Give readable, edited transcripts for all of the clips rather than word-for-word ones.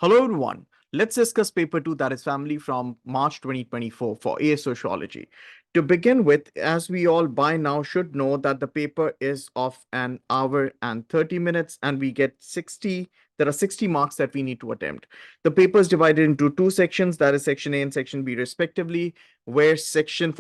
Hello, everyone. Let's discuss paper two, that is family from March 2024 for A Sociology. To begin with, as we all by now should know that the paper is of an hour and 30 minutes and we get 60. There are 60 marks that we need to attempt. The paper is divided into two sections, that is section A and section B respectively, where section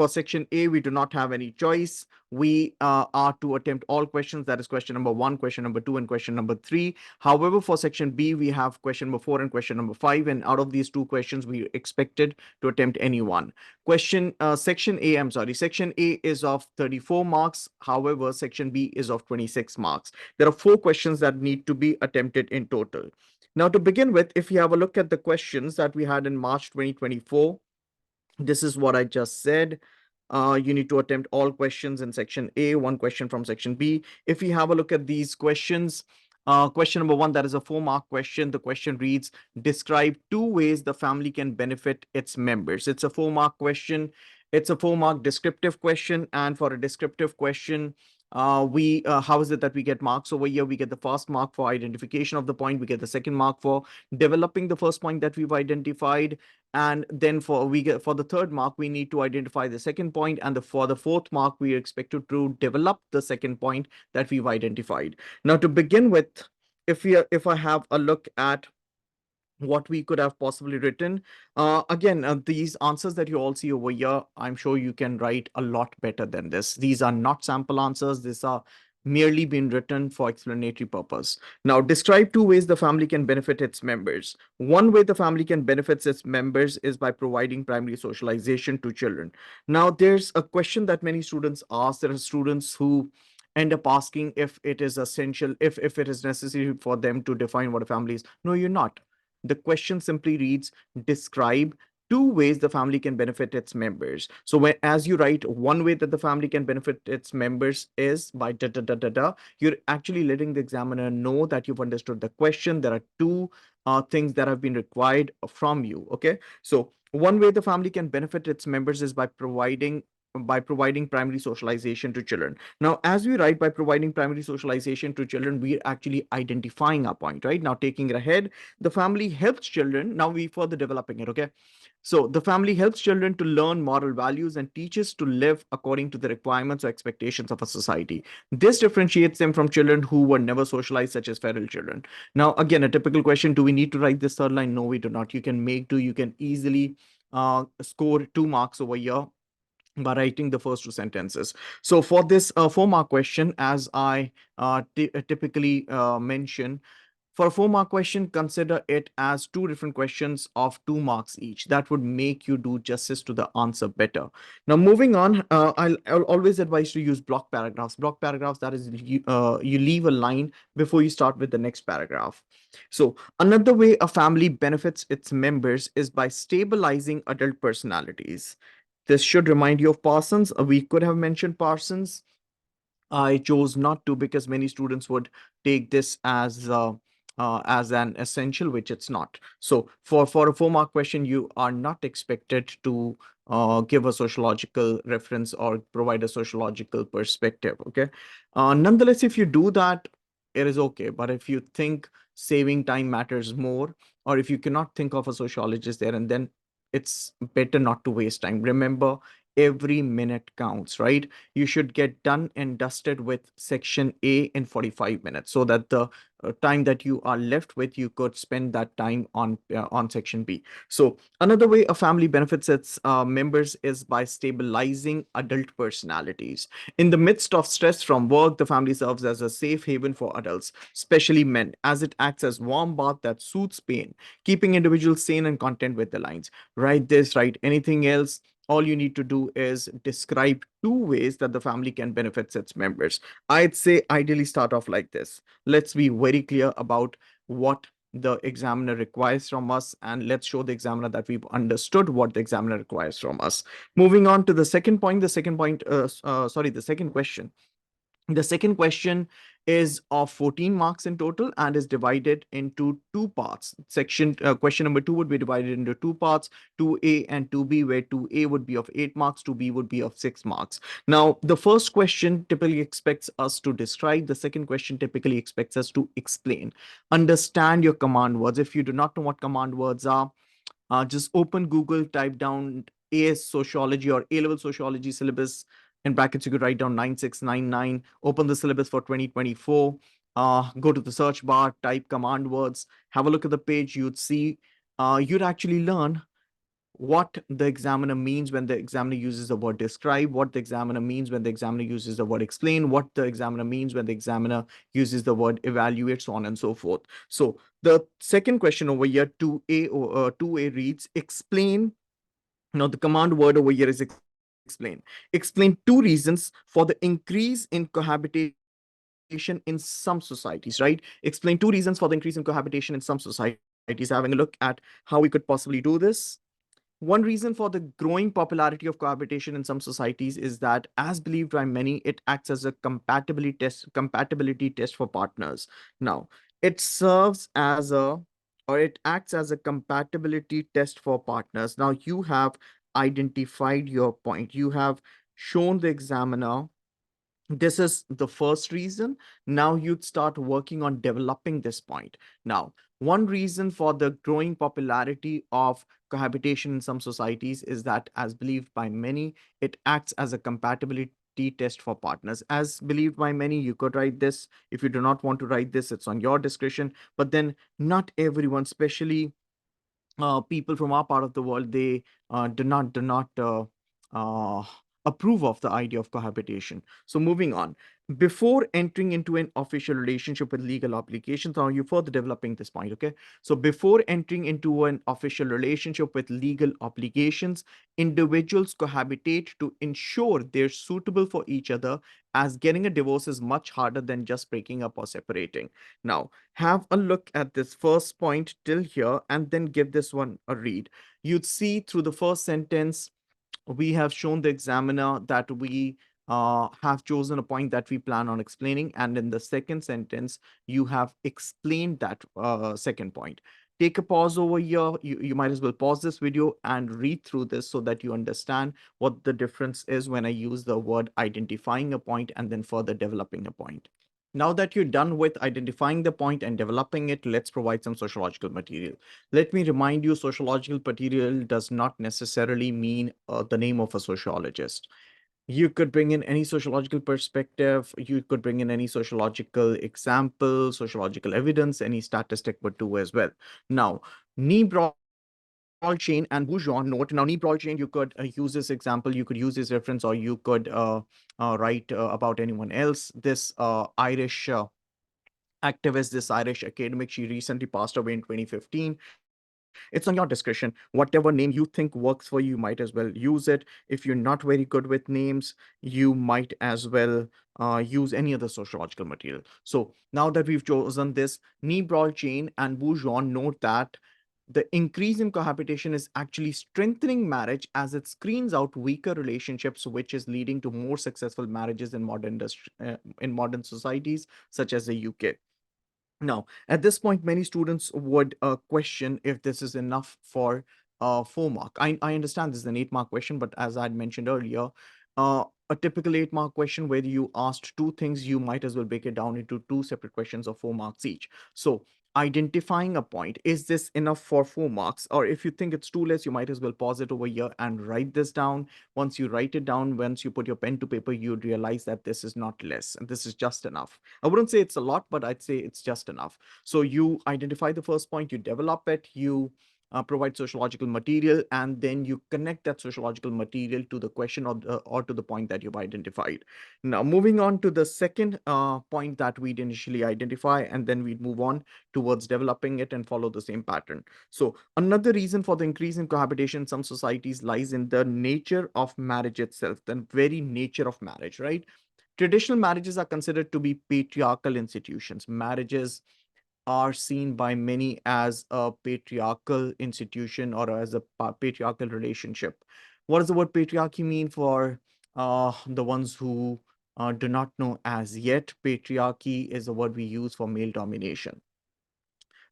A, we do not have any choice. We are to attempt all questions, that is question number one, question number two, and question number three. However, for section B, we have question number four and question number five, and out of these two questions, we expected to attempt any one. Section A is of 34 marks. However, section B is of 26 marks. There are four questions that need to be attempted in total. Now, to begin with, if you have a look at the questions that we had in March 2024, this is what I just said. You need to attempt all questions in section A, one question from section B. If you have a look at these questions, question number one, that is a 4-mark question. The question reads, describe two ways the family can benefit its members. It's a 4-mark question. It's a 4-mark descriptive question. And for a descriptive question, how is it that we get marks over here? We get the first mark for identification of the point. We get the second mark for developing the first point that we've identified. And then for the third mark, we need to identify the second point, and for the fourth mark, we are expected to develop the second point that we've identified. Now, to begin with, if I have a look at what we could have possibly written. Again, these answers that you all see over here, I'm sure you can write a lot better than this. These are not sample answers. These are merely been written for explanatory purpose. Now, describe two ways the family can benefit its members. One way the family can benefit its members is by providing primary socialization to children. Now, there's a question that many students ask. There are students who end up asking if it is essential, if it is necessary for them to define what a family is. No, you're not. The question simply reads, describe two ways the family can benefit its members. So as you write, one way that the family can benefit its members is by da da da da da, you're actually letting the examiner know that you've understood the question. There are two things that have been required from you. Okay. So one way the family can benefit its members is by providing primary socialization to children. Now, as we write by providing primary socialization to children, we're actually identifying our point, right? Now, taking it ahead, the family helps children. Now, we further developing it, okay? So the family helps children to learn moral values and teaches to live according to the requirements or expectations of a society. This differentiates them from children who were never socialized, such as feral children. Now, again, a typical question, do we need to write this third line? No, we do not. You can you can easily score 2 marks over here by writing the first two sentences. So for this 4-mark question, as I typically mention, for a 4-mark question, consider it as two different questions of 2 marks each. That would make you do justice to the answer better. Now, moving on, I'll always advise to use block paragraphs. Block paragraphs, that is, you leave a line before you start with the next paragraph. So another way a family benefits its members is by stabilizing adult personalities. This should remind you of Parsons. We could have mentioned Parsons. I chose not to because many students would take this as an essential, which it's not. So for a 4-mark question, you are not expected to give a sociological reference or provide a sociological perspective. Okay. Nonetheless, if you do that, it is okay. But if you think saving time matters more, or if you cannot think of a sociologist there and then, it's better not to waste time. Remember, every minute counts, right? You should get done and dusted with section A in 45 minutes so that the time that you are left with, you could spend that time on section B. So another way a family benefits its members is by stabilizing adult personalities. In the midst of stress from work, the family serves as a safe haven for adults, especially men, as it acts as warm bath that soothes pain, keeping individuals sane and content with their lines. Write this, write anything else. All you need to do is describe two ways that the family can benefit its members. I'd say ideally start off like this. Let's be very clear about what the examiner requires from us, and let's show the examiner that we've understood what the examiner requires from us. Moving on to the second point, the second question. The second question is of 14 marks in total and is divided into two parts. Question number two would be divided into two parts, 2A and 2B, where 2A would be of 8 marks, 2B would be of 6 marks. Now, the first question typically expects us to describe, the second question typically expects us to explain. Understand your command words. If you do not know what command words are, just open Google, type down AS Sociology or A level Sociology syllabus. In brackets, you could write down 9699. Open the syllabus for 2024. Go to the search bar, type command words, have a look at the page. You'd actually learn what the examiner means when the examiner uses the word describe, what the examiner means when the examiner uses the word explain, what the examiner means when the examiner uses the word evaluate, so on and so forth. So the second question over here, 2A reads explain. Now the command word over here is explain. Explain two reasons for the increase in cohabitation in some societies, right? Explain two reasons for the increase in cohabitation in some societies. Having a look at how we could possibly do this. One reason for the growing popularity of cohabitation in some societies is that, as believed by many, it acts as a compatibility test for partners. Now, it serves as a or it acts as a compatibility test for partners. Now, you have identified your point. You have shown the examiner this is the first reason. Now you'd start working on developing this point. Now, one reason for the growing popularity of cohabitation in some societies is that, as believed by many, it acts as a compatibility test for partners. As believed by many, you could write this. If you do not want to write this, it's on your discretion. But then, not everyone, especially people from our part of the world, they do not uh, approve of the idea of cohabitation. So moving on, before entering into an official relationship with legal obligations, now you further developing this point, okay? So before entering into an official relationship with legal obligations, individuals cohabitate to ensure they're suitable for each other, as getting a divorce is much harder than just breaking up or separating. Now, have a look at this first point till here and then give this one a read. You'd see through the first sentence, we have shown the examiner that we have chosen a point that we plan on explaining. And in the second sentence, you have explained that second point. Take a pause over here. You might as well pause this video and read through this so that you understand what the difference is when I use the word identifying a point and then further developing a point. Now that you're done with identifying the point and developing it, let's provide some sociological material. Let me remind you, sociological material does not necessarily mean the name of a sociologist. You could bring in any sociological perspective, you could bring in any sociological example, sociological evidence, any statistic would do as well. Now, knee brawl chain and Boujon note. Now, knee brawl chain, you could use this example, you could use this reference, or you could write about anyone else. This Irish activist, this Irish academic. She recently passed away in 2015. It's on your discretion. Whatever name you think works for you, you might as well use it. If you're not very good with names, you might as well use any other sociological material. So now that we've chosen this, Niebraul chain and Boujon note that the increase in cohabitation is actually strengthening marriage as it screens out weaker relationships, which is leading to more successful marriages in in modern societies such as the UK. Now, at this point, many students would question if this is enough for 4 mark. I understand this is an 8 mark question, but as I'd mentioned earlier, a typical 8 mark question where you asked two things, you might as well break it down into two separate questions of 4 marks each. So identifying a point, is this enough for 4 marks? Or if you think it's too less, you might as well pause it over here and write this down. Once you write it down, once you put your pen to paper, you'd realize that this is not less and this is just enough. I wouldn't say it's a lot, but I'd say it's just enough. So you identify the first point, you develop it, you provide sociological material, and then you connect that sociological material to the question or to the point that you've identified. Now, moving on to the second point that we'd initially identify, and then we'd move on towards developing it and follow the same pattern. So another reason for the increase in cohabitation in some societies lies in the nature of marriage itself, the very nature of marriage, right? Traditional marriages are considered to be patriarchal institutions. Marriages are seen by many as a patriarchal institution or as a patriarchal relationship. What does the word patriarchy mean for the ones who do not know as yet, patriarchy is a word we use for male domination.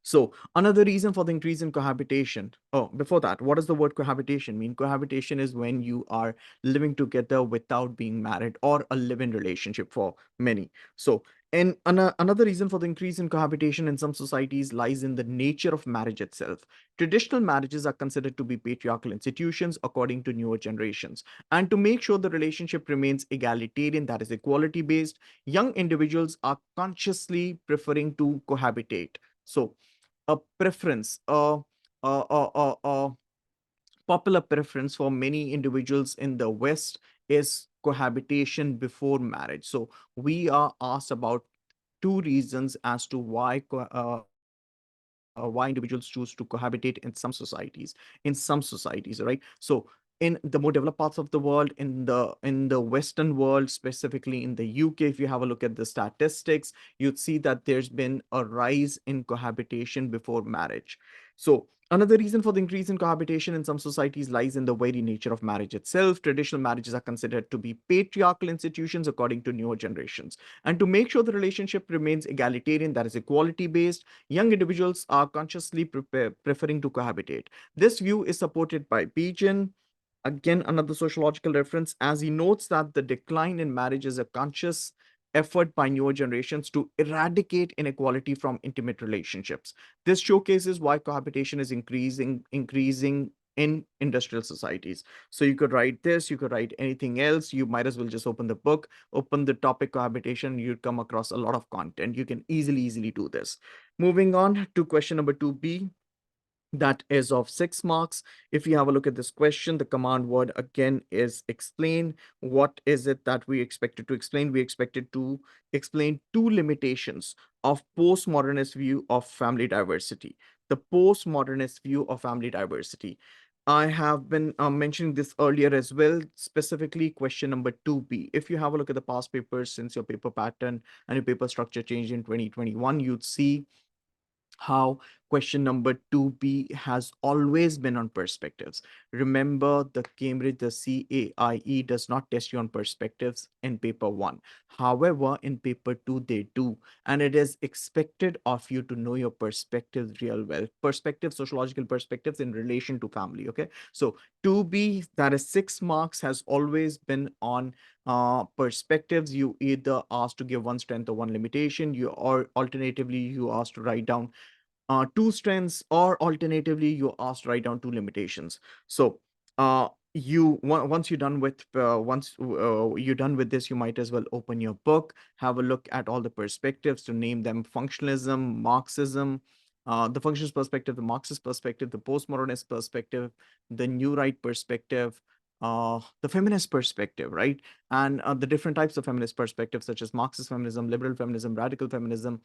So another reason for the increase in cohabitation. Oh, before that, what does the word cohabitation mean? Cohabitation is when you are living together without being married, or a live-in relationship for many. So, and another reason for the increase in cohabitation in some societies lies in the nature of marriage itself. Traditional marriages are considered to be patriarchal institutions according to newer generations. And to make sure the relationship remains egalitarian, that is equality based, young individuals are consciously preferring to cohabitate. So, a preference, a popular preference for many individuals in the West is cohabitation before marriage. So we are asked about two reasons as to why individuals choose to cohabitate in some societies, right? So in the more developed parts of the world, in the Western world, specifically in the UK, if you have a look at the statistics, you'd see that there's been a rise in cohabitation before marriage. So another reason for the increase in cohabitation in some societies lies in the very nature of marriage itself. Traditional marriages are considered to be patriarchal institutions according to newer generations. And to make sure the relationship remains egalitarian, that is equality based, young individuals are consciously preferring to cohabitate. This view is supported by Pigeon. Again, another sociological reference, as he notes that the decline in marriage is a conscious effort by newer generations to eradicate inequality from intimate relationships. This showcases why cohabitation is increasing in industrial societies. So you could write this, you could write anything else. You might as well just open the book, open the topic cohabitation. You'd come across a lot of content. You can easily do this. Moving on to question number 2B, that is of 6 marks. If you have a look at this question, the command word again is explain. What is it that we expected to explain? We expected to explain two limitations of postmodernist view of family diversity. The postmodernist view of family diversity. I have been mentioning this earlier as well, specifically question number 2B. If you have a look at the past papers, since your paper pattern and your paper structure changed in 2021, you'd see how question number 2B has always been on perspectives. Remember, the Cambridge, the CAIE does not test you on perspectives in paper 1. However, in paper 2, they do. And it is expected of you to know your perspectives real well. Perspectives, sociological perspectives in relation to family, okay? So 2B, that is 6 marks, has always been on perspectives. You either asked to give one strength or one limitation, or alternatively you asked to write down two strengths, or alternatively you asked write down two limitations. So once you're done with this, you might as well open your book, have a look at all the perspectives, to name them: functionalism, Marxism, the functionist perspective, the Marxist perspective, the postmodernist perspective, the new right perspective, the feminist perspective, right? And the different types of feminist perspectives, such as Marxist feminism, liberal feminism, radical feminism.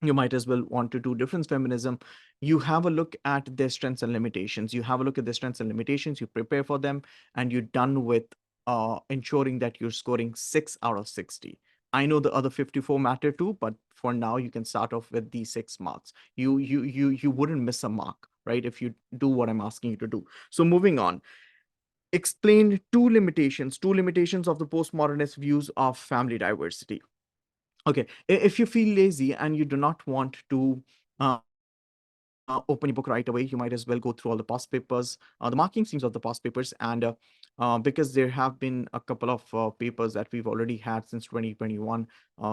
You might as well want to do difference feminism. You have a look at their strengths and limitations. You have a look at their strengths and limitations, you prepare for them, and you're done with ensuring that you're scoring 6 out of 60. I know the other 54 matter too, but for now you can start off with these 6 marks. You wouldn't miss a mark, right, if you do what I'm asking you to do. So moving on, explain two limitations of the postmodernist views of family diversity. Okay, if you feel lazy and you do not want to open your book right away, you might as well go through all the past papers, the marking schemes of the past papers, and because there have been a couple of papers that we've already had since 2021,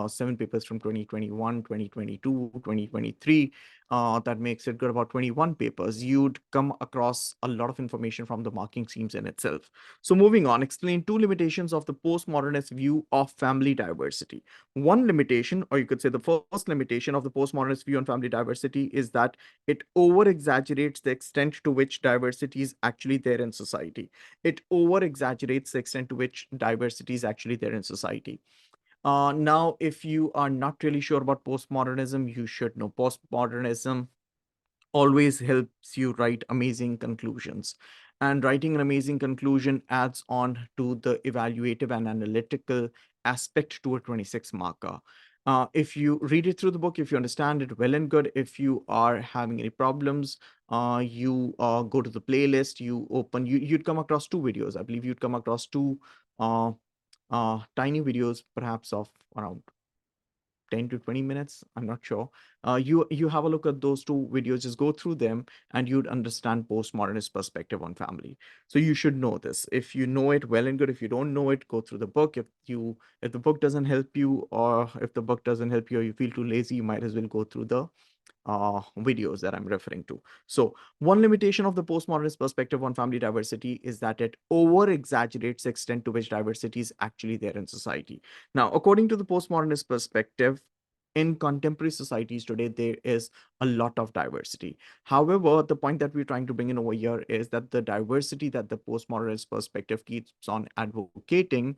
7 papers from 2021, 2022, 2023, that makes it good about 21 papers. You'd come across a lot of information from the marking schemes in itself. So moving on, explain two limitations of the postmodernist view of family diversity. One limitation, or you could say the first limitation of the postmodernist view on family diversity, is that it over exaggerates the extent to which diversity is actually there in society. It over exaggerates the extent to which diversity is actually there in society. Now, if you are not really sure about postmodernism, you should know postmodernism always helps you write amazing conclusions. And writing an amazing conclusion adds on to the evaluative and analytical aspect to a 26 marker. If you read it through the book, if you understand it well and good, if you are having any problems, you go to the playlist, you'd come across two videos. I believe you'd come across two uh, tiny videos, perhaps of around 10 to 20 minutes, I'm not sure. You have a look at those two videos, just go through them, and you'd understand postmodernist perspective on family. So you should know this. If you know it, well and good. If you don't know it, go through the book. If the book doesn't help you, or if the book doesn't help you, or you feel too lazy, you might as well go through the videos that I'm referring to. So, one limitation of the postmodernist perspective on family diversity is that it over exaggerates the extent to which diversity is actually there in society. Now, according to the postmodernist perspective, in contemporary societies today, there is a lot of diversity. However, the point that we're trying to bring in over here is that the diversity that the postmodernist perspective keeps on advocating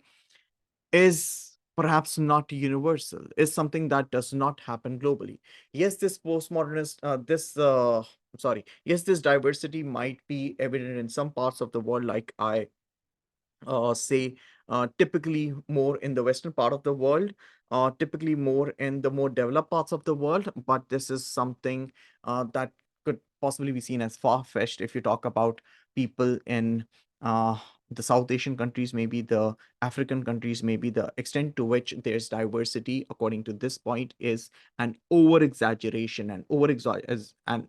is perhaps not universal, is something that does not happen globally. Yes, this postmodernist, yes, this diversity might be evident in some parts of the world, like I say, typically more in the western part of the world, typically more in the more developed parts of the world. But this is something that could possibly be seen as far-fetched if you talk about people in uh, the South Asian countries, maybe the African countries, maybe the extent to which there's diversity, according to this point, is an over exaggeration and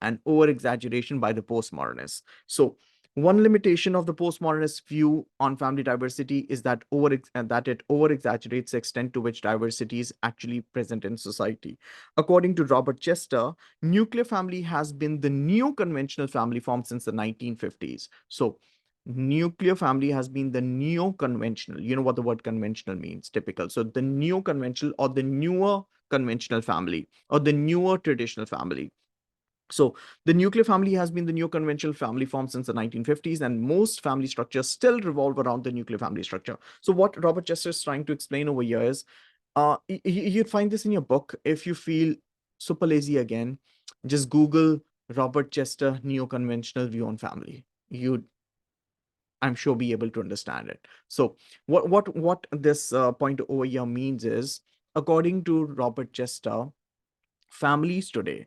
and over exaggeration by the postmodernists. So, one limitation of the postmodernist view on family diversity is that it over exaggerates the extent to which diversity is actually present in society. According to Robert Chester, nuclear family has been the new conventional family form since the 1950s. So, nuclear family has been the neo conventional. You know what the word conventional means, typical. So, the neo conventional, or the newer conventional family, or the newer traditional family. So, the nuclear family has been the new conventional family form since the 1950s, and most family structures still revolve around the nuclear family structure. So, what Robert Chester is trying to explain over here is, you'd find this in your book. If you feel super lazy again, just Google Robert Chester neo conventional view on family. You'd, I'm sure, be able to understand it. So, what this point over here means is, according to Robert Chester, families today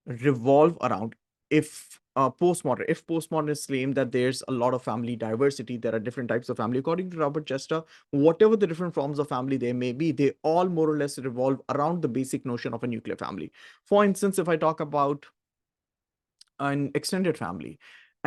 revolve around, if postmodernists claim that there's a lot of family diversity, there are different types of family. According to Robert Chester, whatever the different forms of family there may be, they all more or less revolve around the basic notion of a nuclear family. For instance, if I talk about an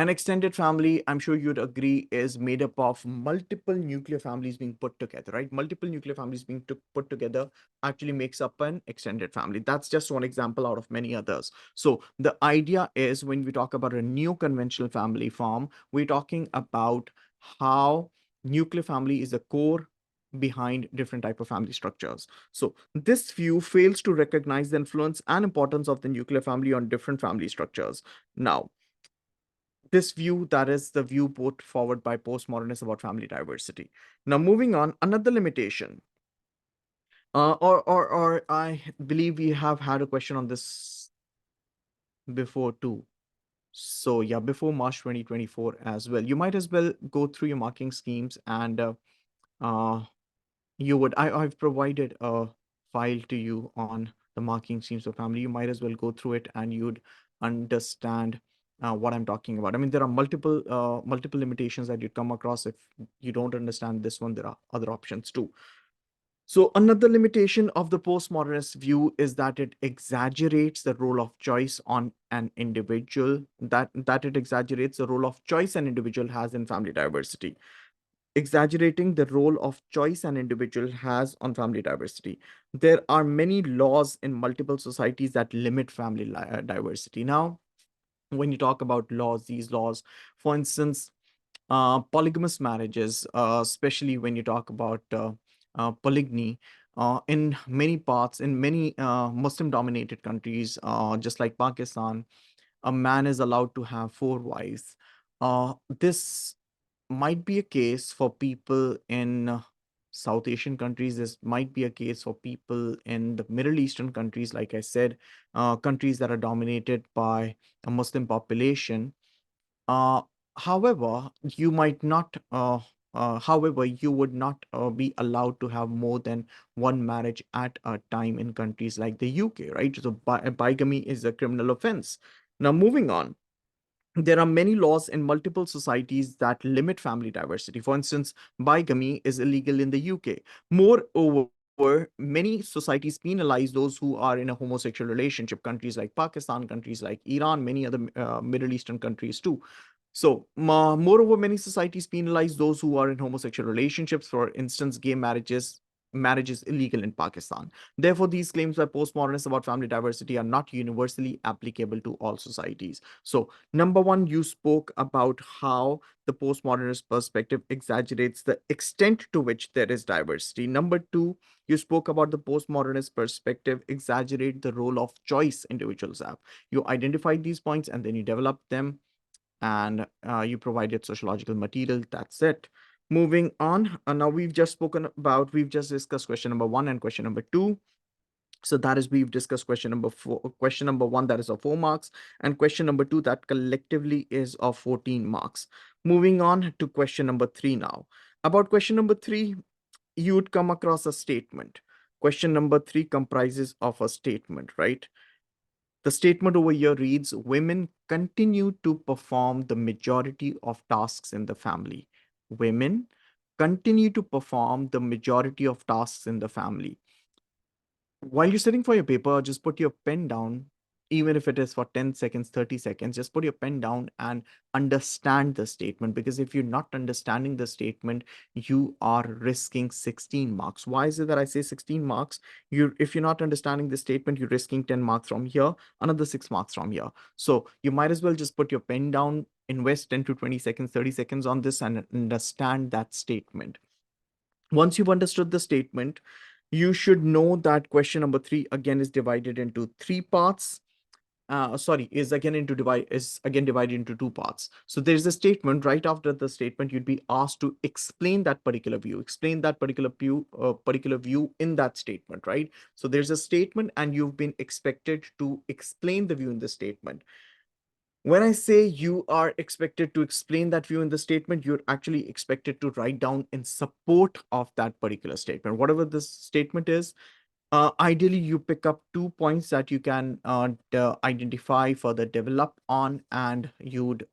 extended family, I'm sure you'd agree, is made up of multiple nuclear families being put together, right? Multiple nuclear families being put together actually makes up an extended family. That's just one example out of many others. So the idea is, when we talk about a new conventional family form, we're talking about how nuclear family is a core behind different type of family structures. So this view fails to recognize the influence and importance of the nuclear family on different family structures. Now, this view, that is the view put forward by postmodernists about family diversity. Now, moving on, another limitation, or I believe we have had a question on this before too. So yeah, before March 2024 as well. You might as well go through your marking schemes, and uh, I've provided a file to you on the marking schemes of family. You might as well go through it, and you'd understand what I'm talking about. I mean, there are multiple limitations that you come across. If you don't understand this one, there are other options too. So another limitation of the postmodernist view is that it exaggerates the role of choice on an individual, that it exaggerates the role of choice an individual has in family diversity, exaggerating the role of choice an individual has on family diversity. There are many laws in multiple societies that limit family diversity. Now, when you talk about laws, these laws, for instance, polygamous marriages, especially when you talk about polygamy, in many Muslim dominated countries, just like Pakistan, a man is allowed to have four wives. This might be a case for people in South Asian countries. This might be a case for people in the Middle Eastern countries, like I said, countries that are dominated by a Muslim population. Uh, however, you might not. However, you would not be allowed to have more than one marriage at a time in countries like the UK, right? So bigamy is a criminal offense. Now, moving on. There are many laws in multiple societies that limit family diversity. For instance, bigamy is illegal in the UK. Moreover, many societies penalize those who are in a homosexual relationship. Countries like Pakistan, countries like Iran, many other Middle Eastern countries too. So, moreover, many societies penalize those who are in homosexual relationships. For instance, gay marriage is illegal in Pakistan. Therefore, these claims by postmodernists about family diversity are not universally applicable to all societies. So, number one, you spoke about how the postmodernist perspective exaggerates the extent to which there is diversity. Number two, you spoke about the postmodernist perspective exaggerate the role of choice individuals have. You identified these points and then you developed them, and you provided sociological material. That's it. Moving on. Now we've just discussed question number one and question number two. So that is, we've discussed question number four, question number one, that is of 4 marks, and question number two, that collectively is of 14 marks. Moving on to question number three now. About question number three, you would come across a statement. Question number three comprises of a statement, right? The statement over here reads, women continue to perform the majority of tasks in the family. Women continue to perform the majority of tasks in the family. While you're sitting for your paper, just put your pen down, even if it is for 10 seconds, 30 seconds, just put your pen down and understand the statement. Because if you're not understanding the statement, you are risking 16 marks. Why is it that I say 16 marks? If you're not understanding the statement, you're risking 10 marks from here, another 6 marks from here. So you might as well just put your pen down, invest 10 to 20 seconds, 30 seconds on this and understand that statement. Once you've understood the statement, you should know that question number three again is divided into three parts. Sorry, is again divided into two parts. So there's a statement. Right after the statement, you'd be asked to explain that particular view, particular view in that statement, right? So there's a statement, and you've been expected to explain the view in the statement. When I say you are expected to explain that view in the statement, you're actually expected to write down in support of that particular statement, whatever this statement is. Ideally, you pick up 2 points that you can identify, further develop on, and you'd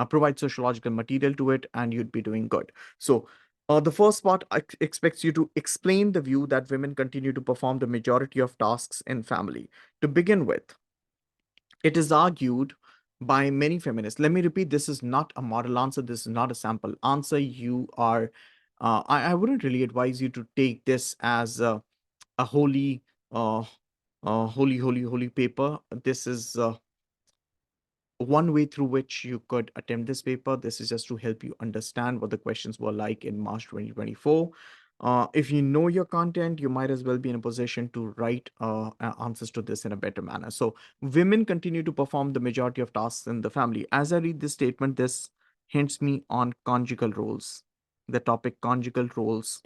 provide sociological material to it, and you'd be doing good. So, the first part expects you to explain the view that women continue to perform the majority of tasks in family. To begin with, it is argued by many feminists. Let me repeat, this is not a model answer, this is not a sample answer. I wouldn't really advise you to take this as a holy, uh, holy paper. This is one way through which you could attempt this paper. This is just to help you understand what the questions were like in March 2024. If you know your content, you might as well be in a position to write answers to this in a better manner. So, women continue to perform the majority of tasks in the family. As I read this statement, this hints me on conjugal roles, the topic conjugal roles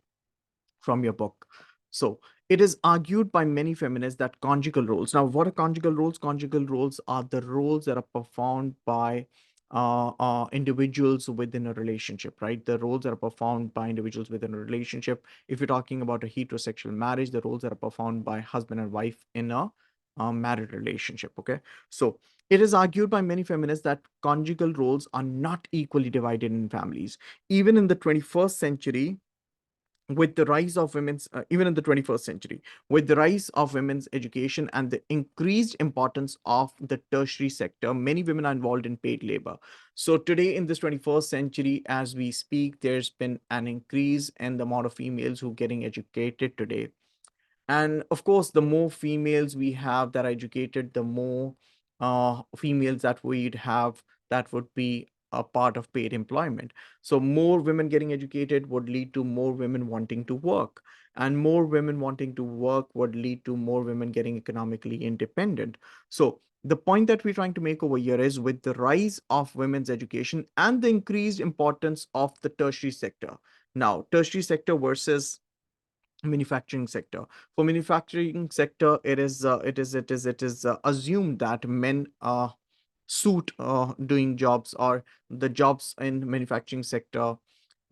from your book. So it is argued by many feminists that conjugal roles. Now, what are conjugal roles? Conjugal roles are the roles that are performed by individuals within a relationship, right? The roles that are performed by individuals within a relationship. If you're talking about a heterosexual marriage, the roles that are performed by husband and wife in a married relationship. Okay, so it is argued by many feminists that conjugal roles are not equally divided in families. Even in the 21st century, with the rise of women's even in the 21st century, with the rise of women's education and the increased importance of the tertiary sector, many women are involved in paid labor. So today, in this 21st century, as we speak, there's been an increase in the amount of females who are getting educated today. And of course, the more females we have that are educated, the more females that we'd have that would be a part of paid employment. So more women getting educated would lead to more women wanting to work. And more women wanting to work would lead to more women getting economically independent. So the point that we're trying to make over here is, with the rise of women's education and the increased importance of the tertiary sector. Now, tertiary sector versus manufacturing sector. For manufacturing sector, it is assumed that men suit doing jobs, or the jobs in manufacturing sector,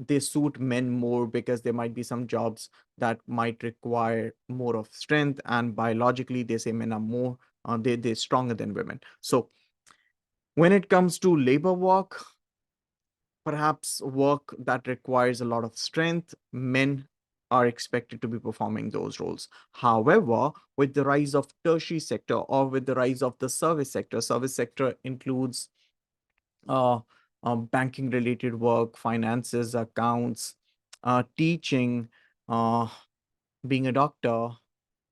they suit men more, because there might be some jobs that might require more of strength, and biologically they say men are more they're stronger than women. So When it comes to labor work, perhaps work that requires a lot of strength, men are expected to be performing those roles. However, with the rise of tertiary sector or with the rise of the service sector includes uh, banking related work, finances, accounts, teaching, uh, being a doctor,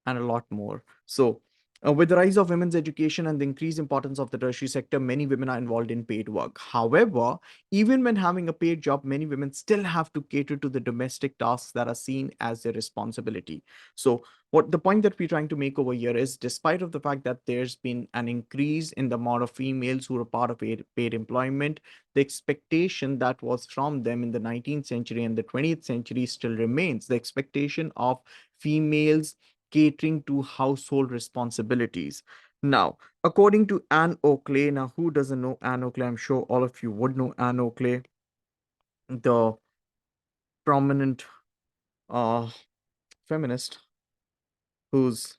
and a lot more. So, with the rise of women's education and the increased importance of the tertiary sector, many women are involved in paid work. However, even when having a paid job, many women still have to cater to the domestic tasks that are seen as their responsibility. So, what the point that we're trying to make over here is, despite of the fact that there's been an increase in the amount of females who are part of paid employment, the expectation that was from them in the 19th century and the 20th century still remains. The expectation of females catering to household responsibilities. Now, according to Anne Oakley, now who doesn't know Anne Oakley? I'm sure all of you would know Anne Oakley, the prominent uh, feminist who's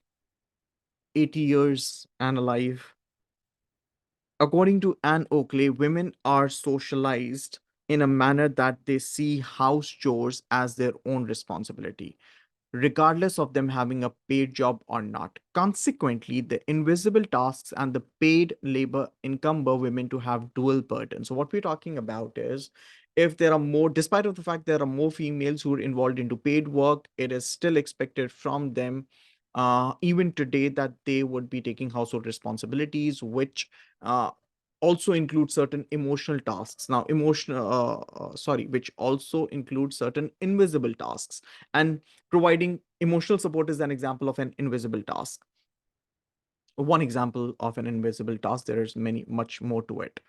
80 years and alive. According to Anne Oakley, women are socialized in a manner that they see house chores as their own responsibility, regardless of them having a paid job or not. Consequently, the invisible tasks and the paid labor encumber women to have dual burden. So what we're talking about is, if there are more, despite of the fact there are more females who are involved into paid work, it is still expected from them, even today, that they would be taking household responsibilities, which also include certain emotional tasks. Now, which also include certain invisible tasks, and providing emotional support is an example of an invisible task. One example of an invisible task. There is many, much more to it.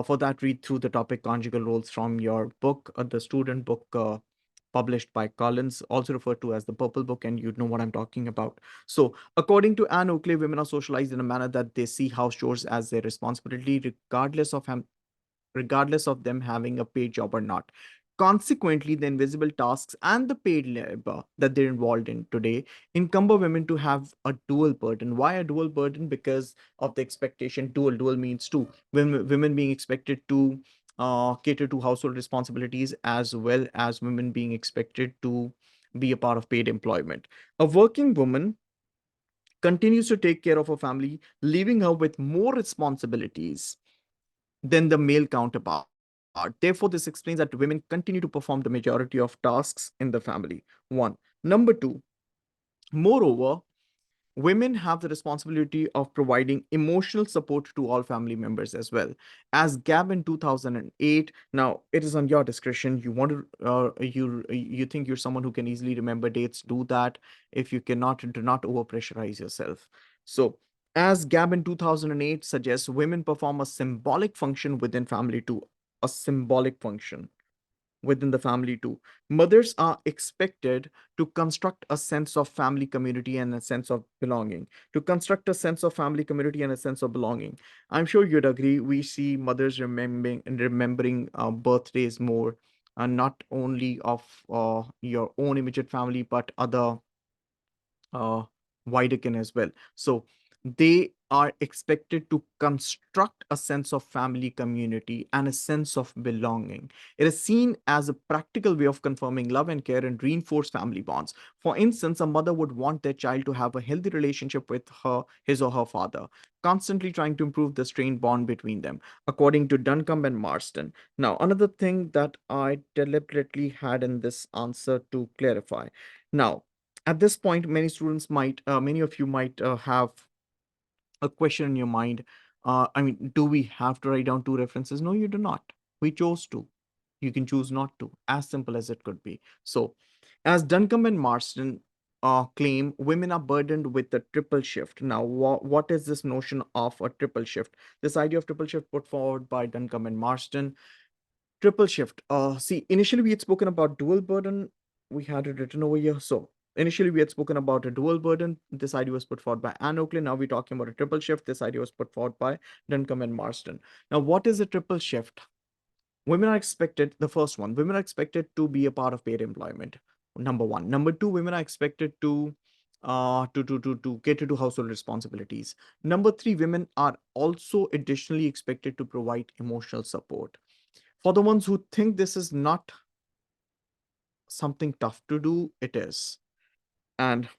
For that, read through the topic conjugal roles from your book, the student book published by Collins, also referred to as the Purple Book, and you'd know what I'm talking about. So, according to Anne Oakley, women are socialized in a manner that they see house chores as their responsibility, regardless of them having a paid job or not. Consequently, the invisible tasks and the paid labor that they're involved in today encumber women to have a dual burden. Why a dual burden? Because of the expectation. Dual means two. Women being expected to cater to household responsibilities, as well as women being expected to be a part of paid employment. A working woman continues to take care of her family, leaving her with more responsibilities than the male counterpart. Therefore, this explains that women continue to perform the majority of tasks in the family. One. Number two, moreover, women have the responsibility of providing emotional support to all family members as well. As Gab in 2008, now it is on your discretion. You want to, you think you're someone who can easily remember dates, do that. If you cannot, do not overpressurize yourself. So, as Gab in 2008 suggests, women perform a symbolic function within family too. A symbolic function within the family too. Mothers are expected to construct a sense of family community and a sense of belonging. To construct a sense of family community and a sense of belonging. I'm sure you'd agree. We see mothers remembering birthdays more, not only of your own immediate family, but other uh, Widekin as well. So they are expected to construct a sense of family community and a sense of belonging. It is seen as a practical way of confirming love and care and reinforce family bonds. For instance, a mother would want their child to have a healthy relationship with his or her father, constantly trying to improve the strained bond between them, according to Duncombe and Marston. Now, another thing that I deliberately had in this answer to clarify. Now, at this point, many of you might have a question in your mind. I mean, do we have to write down two references? No, you do not. We chose to. You can choose not to, as simple as it could be. So, as Duncombe and Marston claim, women are burdened with the triple shift. Now, what is this notion of a triple shift? This idea of triple shift put forward by Duncombe and Marston. Triple shift. See, initially we had spoken about dual burden. We had it written over here. So initially we had spoken about a dual burden. This idea was put forward by Anne Oakley. Now we're talking about a triple shift. This idea was put forward by Duncombe and Marston. Now, what is a triple shift? Women are expected, the first one, women are expected to be a part of paid employment. Number one. Number two, women are expected to to cater to household responsibilities. Number three, women are also additionally expected to provide emotional support. For the ones who think this is not something tough to do, it is. And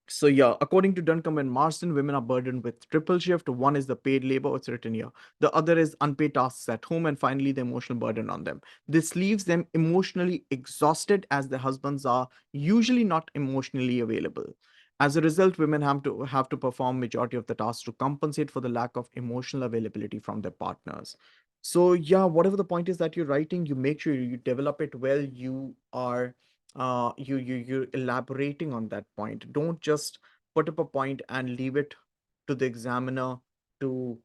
so yeah, according to Duncombe and Marsden, women are burdened with triple shift. One is the paid labor, it's written here. The other is unpaid tasks at home, and finally the emotional burden on them. This leaves them emotionally exhausted as their husbands are usually not emotionally available. As a result, women have to perform majority of the tasks to compensate for the lack of emotional availability from their partners. So yeah, whatever the point is that you're writing, you make sure you develop it well. You are you're elaborating on that point. Don't just put up a point and leave it to the examiner to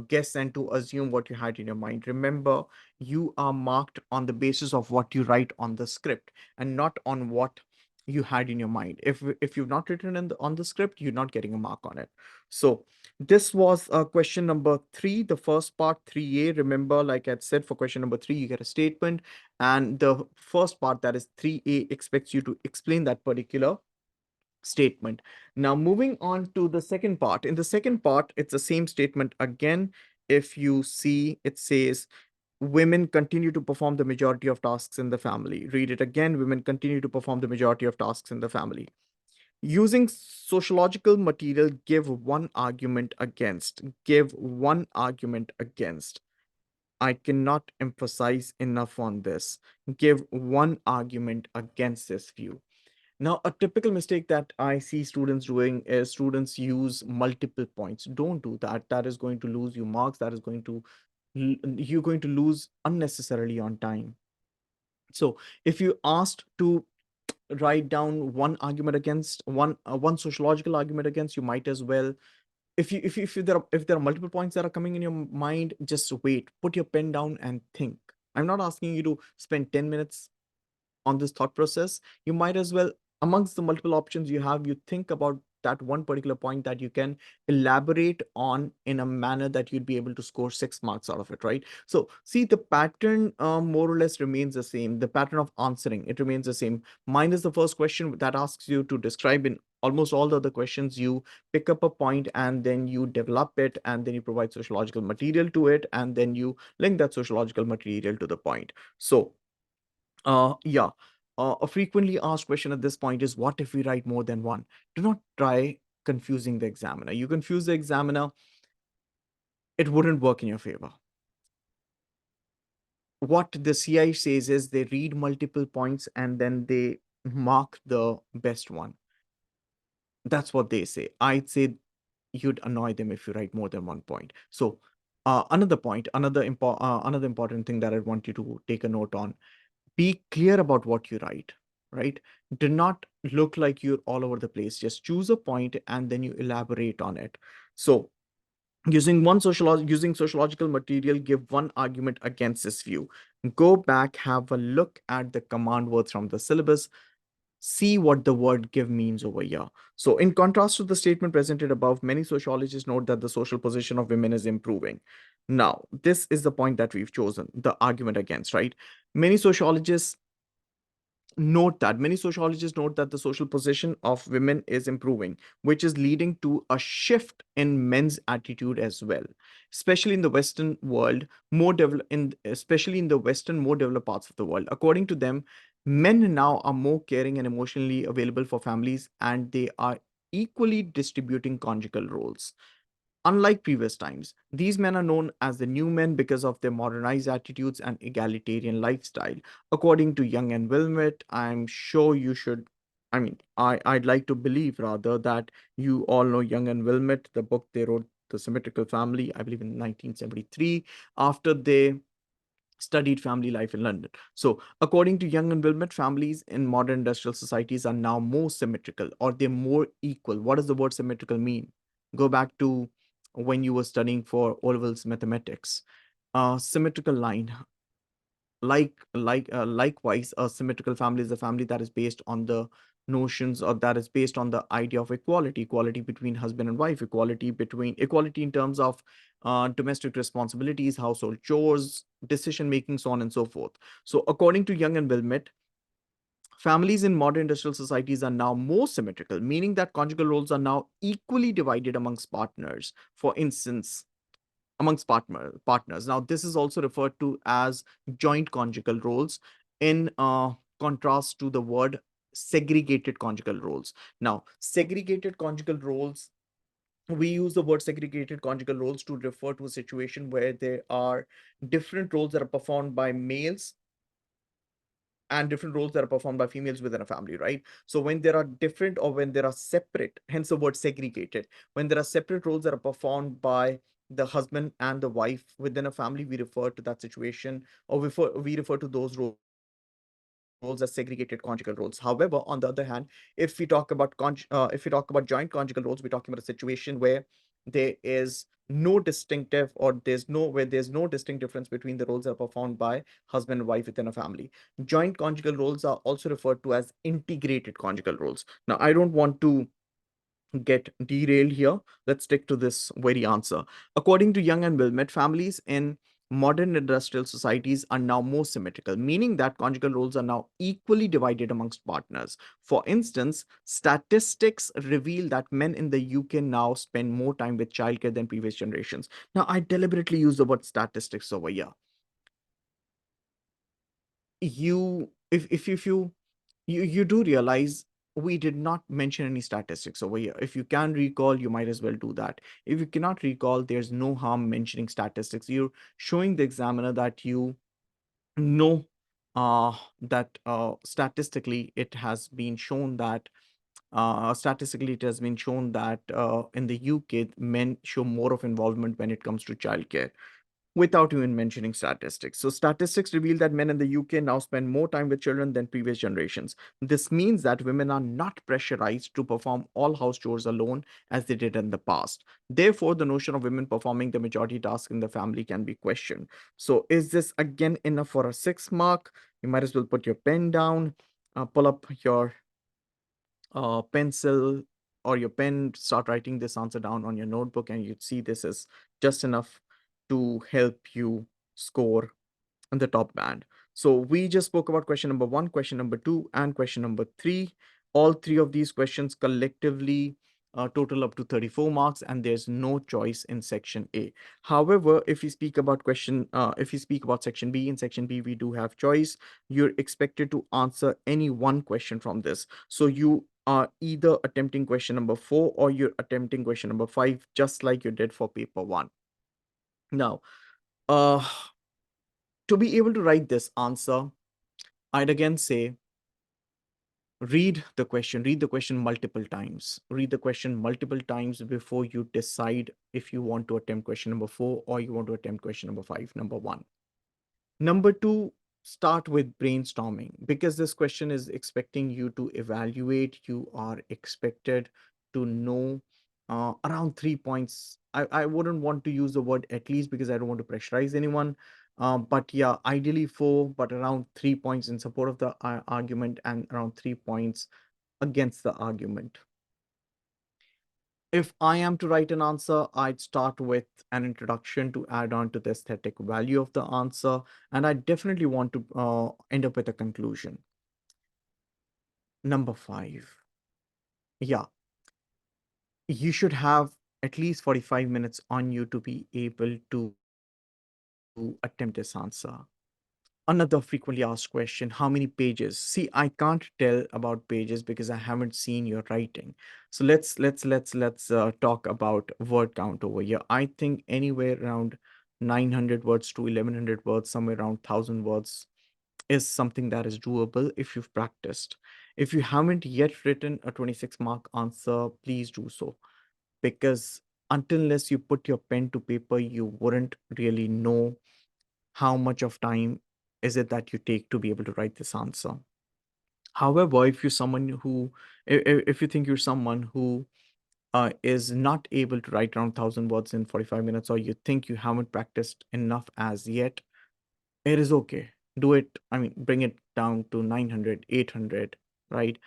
guess and to assume what you had in your mind. Remember, you are marked on the basis of what you write on the script and not on what you had in your mind. If you've not written on the script, you're not getting a mark on it. So this was question number three, the first part, 3A. Remember, like I said, for question number three, you get a statement, and the first part, that is 3A, expects you to explain that particular statement. Now, moving on to the second part. In the second part, it's the same statement again. If you see, it says, women continue to perform the majority of tasks in the family. Read it again. Women continue to perform the majority of tasks in the family. Using sociological material, give one argument against. Give one argument against. I cannot emphasize enough on this. Give one argument against this view. Now, a typical mistake that I see students doing is students use multiple points. Don't do that. That is going to lose you marks. That is going to, you're going to lose unnecessarily on time. So if you asked to write down one argument against, one sociological argument against, you might as well, if there are multiple points that are coming in your mind, just wait, put your pen down and think. I'm not asking you to spend 10 minutes on this thought process. You might as well, amongst the multiple options you have, you think about that one particular point that you can elaborate on in a manner that you'd be able to score 6 marks out of it, right? So see, the pattern more or less remains the same. The pattern of answering, it remains the same. Mine is the first question that asks you to describe. In almost all the other questions, you pick up a point and then you develop it, and then you provide sociological material to it, and then you link that sociological material to the point. So yeah. A frequently asked question at this point is, what if we write more than one? Do not try confusing the examiner. You confuse the examiner, it wouldn't work in your favor. What the CI says is they read multiple points and then they mark the best one. That's what they say. I'd say you'd annoy them if you write more than one point. So another point, another important thing that I want you to take a note on: be clear about what you write, right? Do not look like you're all over the place. Just choose a point and then you elaborate on it. So using sociological material, give one argument against this view. Go back, have a look at the command words from the syllabus, see what the word give means over here. So in contrast to the statement presented above, many sociologists note that the social position of women is improving. Now, this is the point that we've chosen, the argument against, right? Many sociologists note that the social position of women is improving, which is leading to a shift in men's attitude as well, especially in the Western world, especially in the Western, more developed parts of the world. According to them, men now are more caring and emotionally available for families, and they are equally distributing conjugal roles. Unlike previous times, these men are known as the new men because of their modernized attitudes and egalitarian lifestyle. According to Young and Wilmot, I'm sure you should. I'd like to believe rather that you all know Young and Wilmot, the book they wrote, The Symmetrical Family, I believe in 1973, after they studied family life in London. So, according to Young and Wilmot, families in modern industrial societies are now more symmetrical, or they're more equal. What does the word symmetrical mean? Go back to when you were studying for O-levels mathematics. Symmetrical line, likewise, a symmetrical family is a family that is based on the notions, or that is based on the idea of equality between husband and wife, equality in terms of domestic responsibilities, household chores, decision making, so on and so forth. So according to Young and Wilmot, Families in modern industrial societies are now more symmetrical, meaning that conjugal roles are now equally divided amongst partners. For instance, amongst partners. Now, this is also referred to as joint conjugal roles in contrast to the word segregated conjugal roles. Now, segregated conjugal roles, we use the word segregated conjugal roles to refer to a situation where there are different roles that are performed by males and different roles that are performed by females within a family, right? So when there are different or when there are separate, hence the word segregated, when there are separate roles that are performed by the husband and the wife within a family, we refer to that situation, or we refer to those roles as segregated conjugal roles. However, on the other hand, if we talk about joint conjugal roles, we're talking about a situation where there is no distinctive, or there's no distinct difference between the roles that are performed by husband and wife within a family. Joint conjugal roles are also referred to as integrated conjugal roles. Now, I don't want to get derailed here. Let's stick to this very answer. According to Young and Wilmette, families in modern industrial societies are now more symmetrical, meaning that conjugal roles are now equally divided amongst partners. For instance, statistics reveal that men in the UK now spend more time with childcare than previous generations. Now, I deliberately use the word statistics over here. You, if you do realize we did not mention any statistics over here. If you can recall, you might as well do that. If you cannot recall, there's no harm mentioning statistics. You're showing the examiner that you know that statistically it has been shown that in the UK men show more of involvement when it comes to childcare without even mentioning statistics. So, statistics reveal that men in the UK now spend more time with children than previous generations. This means that women are not pressurized to perform all house chores alone as they did in the past. Therefore, the notion of women performing the majority task in the family can be questioned. So, is this again enough for a 6 mark? You might as well put your pen down, pull up your pencil or your pen, start writing this answer down on your notebook, and you'd see this is just enough to help you score in the top band. So we just spoke about question number one, question number two, and question number three. All three of these questions collectively total up to 34 marks, and there's no choice in section A. However, if we speak about section B, in section B, we do have choice. You're expected to answer any one question from this. So you are either attempting question number four or you're attempting question number five, just like you did for paper one. Now, uh, to be able to write this answer, I'd again say read the question multiple times. Read the question multiple times before you decide if you want to attempt question number four or you want to attempt question number five, number one. Number two, start with brainstorming because this question is expecting you to evaluate. You are expected to know around 3 points. I wouldn't want to use the word at least because I don't want to pressurize anyone. But yeah, ideally four, but around 3 points in support of the argument and around 3 points against the argument. If I am to write an answer, I'd start with an introduction to add on to the aesthetic value of the answer, and I definitely want to end up with a conclusion. Number five. Yeah, you should have at least 45 minutes on you to be able to attempt this answer. Another frequently asked question, how many pages? See, I can't tell about pages because I haven't seen your writing. So let's talk about word count over here. I think anywhere around 900 words to 1100 words, somewhere around 1000 words is something that is doable if you've practiced. If you haven't yet written a 26 mark answer, please do so, because unless you put your pen to paper, you wouldn't really know how much of time is it that you take to be able to write this answer. However, if you're someone who, if you think you're someone who is not able to write around 1,000 words in 45 minutes, or you think you haven't practiced enough as yet, it is okay. Do it. I mean, bring it down to 900, 800, right?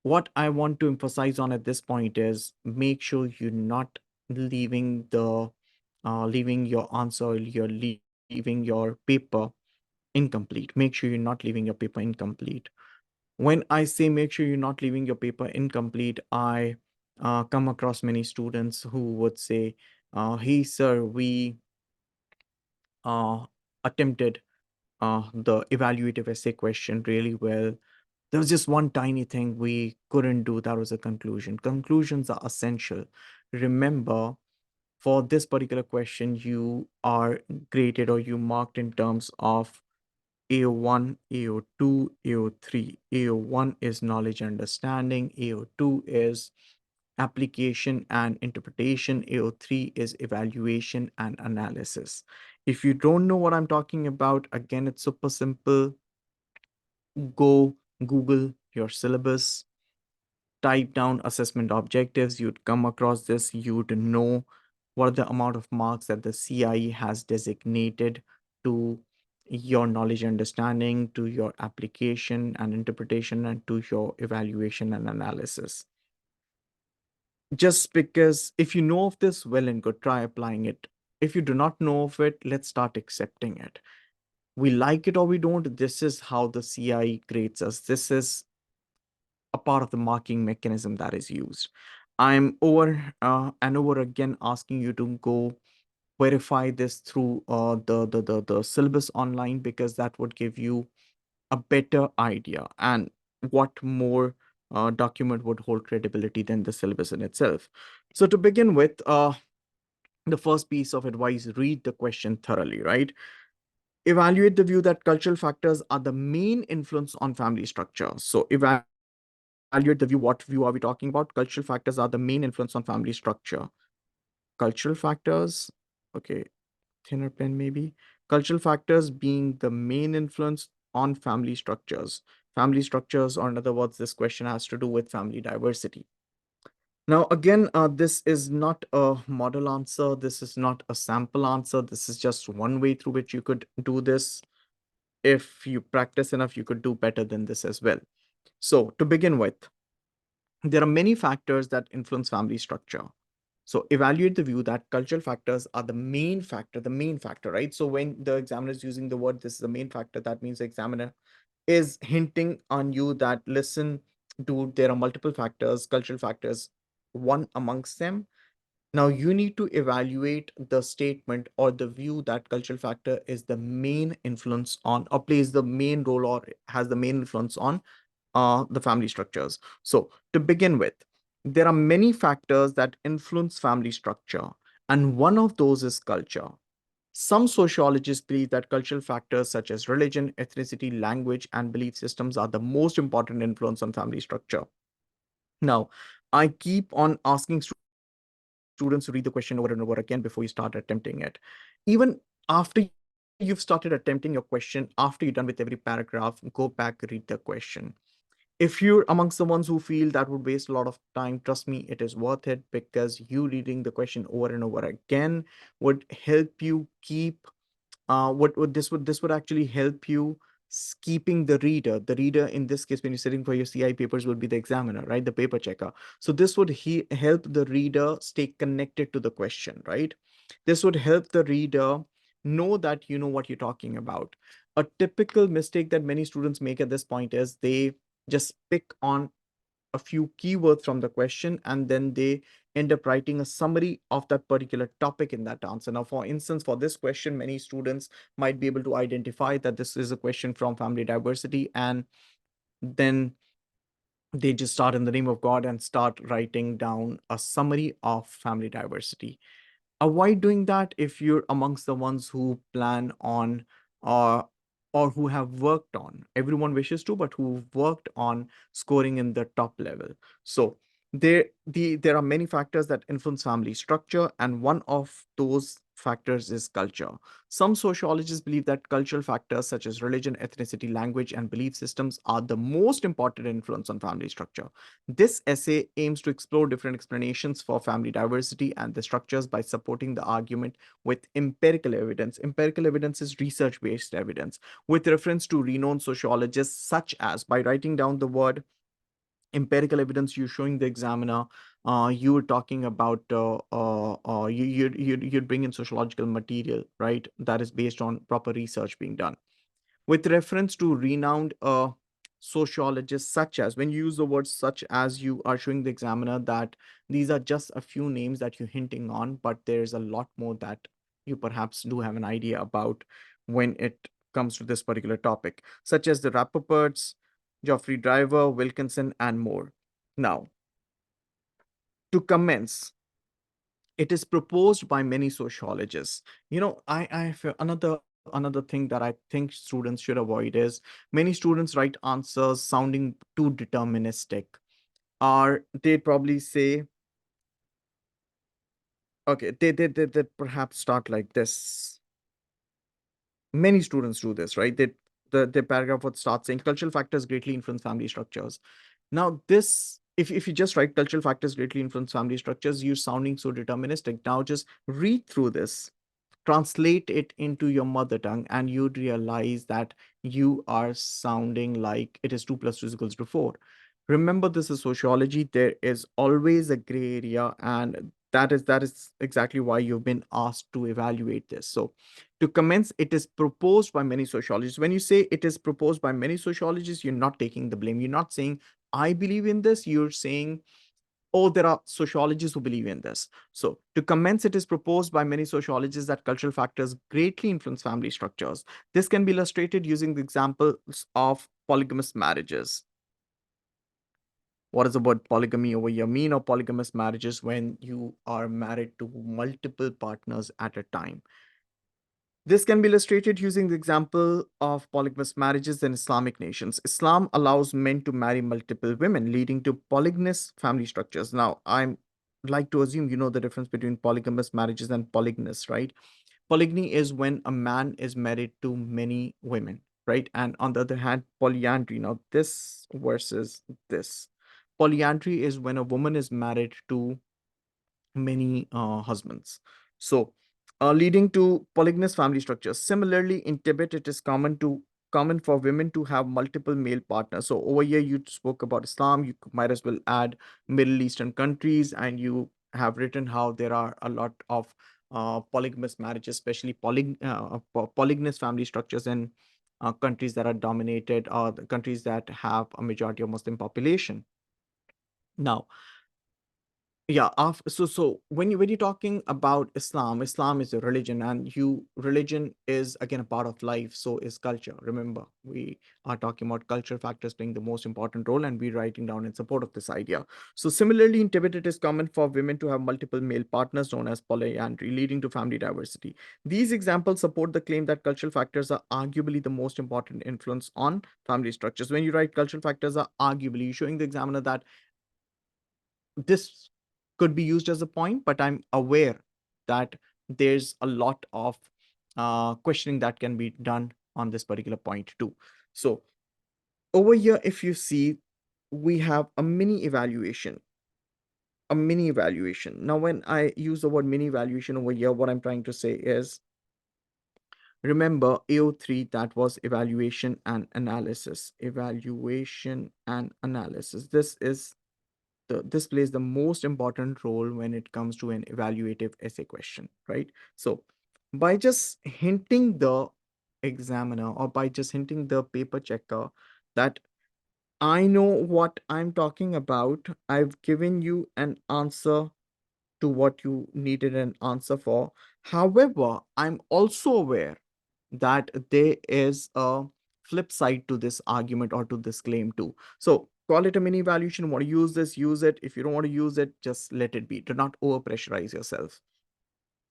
What I want to emphasize on at this point is make sure you're not leaving the leaving your answer, you're leaving your paper incomplete. Make sure you're not leaving your paper incomplete. When I say make sure you're not leaving your paper incomplete, I come across many students who would say, hey, sir, we uh, attempted the evaluative essay question really well. There was just one tiny thing we couldn't do. That was a conclusion. Conclusions are essential. Remember, for this particular question, you are graded or you marked in terms of AO1, AO2, AO3. AO1 is knowledge and understanding. AO2 is application and interpretation. AO3 is evaluation and analysis. If you don't know what I'm talking about, again, it's super simple. Go Google your syllabus, type down assessment objectives. You'd come across this. You'd know what are the amount of marks that the CIE has designated to your knowledge understanding, to your application and interpretation, and to your evaluation and analysis. Just because if you know of this, well and good, try applying it. If you do not know of it, let's start accepting it. We like it or we don't. This is how the CIE grades us. This is a part of the marking mechanism that is used. I'm over and over again asking you to go verify this through the syllabus online, because that would give you a better idea. And what more document would hold credibility than the syllabus in itself? So to begin with, the first piece of advice: read the question thoroughly, right? Evaluate the view that cultural factors are the main influence on family structure. So evaluate the view. What view are we talking about? Cultural factors are the main influence on family structure. Cultural factors, okay, thinner pen maybe. Cultural factors being the main influence on family structures. Family structures, or in other words, this question has to do with family diversity. Now, again, this is not a model answer. This is not a sample answer. This is just one way through which you could do this. If you practice enough, you could do better than this as well. So, to begin with, there are many factors that influence family structure. So evaluate the view that cultural factors are the main factor, right? So when the examiner is using the word, this is the main factor, that means the examiner is hinting on you that, listen, dude, there are multiple factors, cultural factors, one amongst them. Now you need to evaluate the statement or the view that cultural factor is the main influence on, or plays the main role, or has the main influence on the family structures. So, to begin with, there are many factors that influence family structure, and one of those is culture. Some sociologists believe that cultural factors such as religion, ethnicity, language, and belief systems are the most important influence on family structure. Now, I keep on asking students to read the question over and over again before you start attempting it. Even after you've started attempting your question, after you're done with every paragraph, go back, read the question. If you're amongst the ones who feel that would waste a lot of time, trust me, it is worth it, because you reading the question over and over again would help you keep this would actually help you keeping the reader in this case, when you're sitting for your CI papers, would be the examiner, right? The paper checker. So this would help the reader stay connected to the question, right? This would help the reader know that you know what you're talking about. A typical mistake that many students make at this point is they just pick on a few keywords from the question, and then they end up writing a summary of that particular topic in that answer. Now, for instance, for this question, many students might be able to identify that this is a question from family diversity, and then they just start in the name of God and start writing down a summary of family diversity. Avoid doing that if you're amongst the ones who plan on uh, or who have worked on, everyone wishes to, but who've worked on scoring in the top level. So there are many factors that influence family structure, and one of those factors is culture. Some sociologists believe that cultural factors such as religion, ethnicity, language, and belief systems are the most important influence on family structure. This essay aims to explore different explanations for family diversity and the structures by supporting the argument with empirical evidence. Empirical evidence is research based evidence, with reference to renowned sociologists, such as, by writing down the word empirical evidence, you're showing the examiner you were talking about you'd bring in sociological material, right, that is based on proper research being done. With reference to renowned sociologists such as, when you use the word such as, you are showing the examiner that these are just a few names that you're hinting on, but there's a lot more that you perhaps do have an idea about when it comes to this particular topic, such as the Rappaports, Geoffrey Driver, Wilkinson, and more. Now, to commence, it is proposed by many sociologists. I feel another thing that I think students should avoid is many students write answers sounding too deterministic, or they probably say, okay, they perhaps start like this. Many students do this, right? The paragraph would start saying cultural factors greatly influence family structures. Now, this, if you just write cultural factors greatly influence family structures, you're sounding so deterministic. Now, just read through this, translate it into your mother tongue, and you'd realize that you are sounding like it is 2 plus 2 is equals to 4. Remember, this is sociology. There is always a gray area, and that is exactly why you've been asked to evaluate this. So, to commence, it is proposed by many sociologists. When you say it is proposed by many sociologists, you're not taking the blame. You're not saying I believe in this. You're saying, oh, there are sociologists who believe in this. So, to commence, it is proposed by many sociologists that cultural factors greatly influence family structures. This can be illustrated using the examples of polygamous marriages. What does the word polygamy over here mean? Or polygamous marriages, when you are married to multiple partners at a time. This can be illustrated using the example of polygamous marriages in Islamic nations. Islam allows men to marry multiple women, leading to polygamous family structures. Now, I'm like to assume you know the difference between polygamous marriages and polygynous, right? Polygamy is when a man is married to many women, right? And on the other hand, polyandry. Now, this versus this. Polyandry is when a woman is married to many husbands. So, leading to polygynous family structures. Similarly, in Tibet, it is common for women to have multiple male partners. So over here, you spoke about Islam. You might as well add Middle Eastern countries, and you have written how there are a lot of polygamous marriages, especially polygynous family structures in countries that are dominated, or the countries that have a majority of Muslim population. Now, yeah, so when you're talking about Islam, Islam is a religion, and religion is again a part of life. So is culture. Remember, we are talking about cultural factors playing the most important role, and we're writing down in support of this idea. So similarly, in Tibet, it is common for women to have multiple male partners, known as polyandry, leading to family diversity. These examples support the claim that cultural factors are arguably the most important influence on family structures. When you write cultural factors are arguably, you're showing the examiner that this could be used as a point, but I'm aware that there's a lot of questioning that can be done on this particular point too. So over here, if you see, we have a mini evaluation. A mini evaluation. Now, when I use the word mini evaluation over here, what I'm trying to say is, remember AO3, that was evaluation and analysis. Evaluation and analysis. This plays the most important role when it comes to an evaluative essay question, right? So by just hinting the examiner, or by just hinting the paper checker that I know what I'm talking about, I've given you an answer to what you needed an answer for. However, I'm also aware that there is a flip side to this argument or to this claim too. So call it a mini evaluation. Want to use this, use it. If you don't want to use it, just let it be. Do not over pressurize yourself.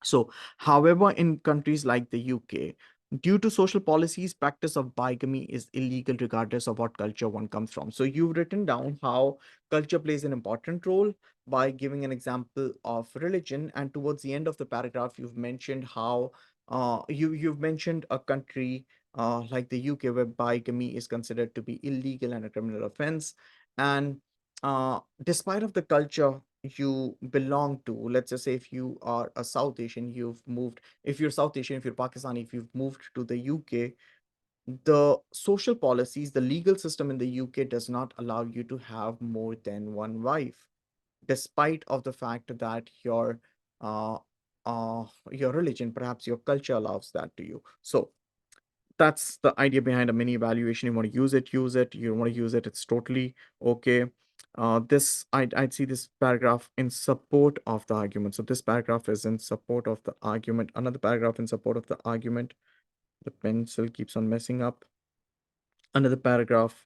So, however, in countries like the UK, due to social policies, practice of bigamy is illegal regardless of what culture one comes from. So, you've written down how culture plays an important role by giving an example of religion, and towards the end of the paragraph, you've mentioned how you've mentioned a country like the UK where bigamy is considered to be illegal and a criminal offense, and despite of the culture you belong to, let's just say if you are a South Asian, if you're South Asian, if you're Pakistani, if you've moved to the UK, the social policies, the legal system in the UK does not allow you to have more than one wife, despite of the fact that uh, your religion, perhaps your culture allows that to you. So that's the idea behind a mini evaluation. You want to use it, use it. You don't want to use it, it's totally okay. This I'd see this paragraph in support of the argument. So this paragraph is in support of the argument. Another paragraph in support of the argument. The pencil keeps on messing up. Another paragraph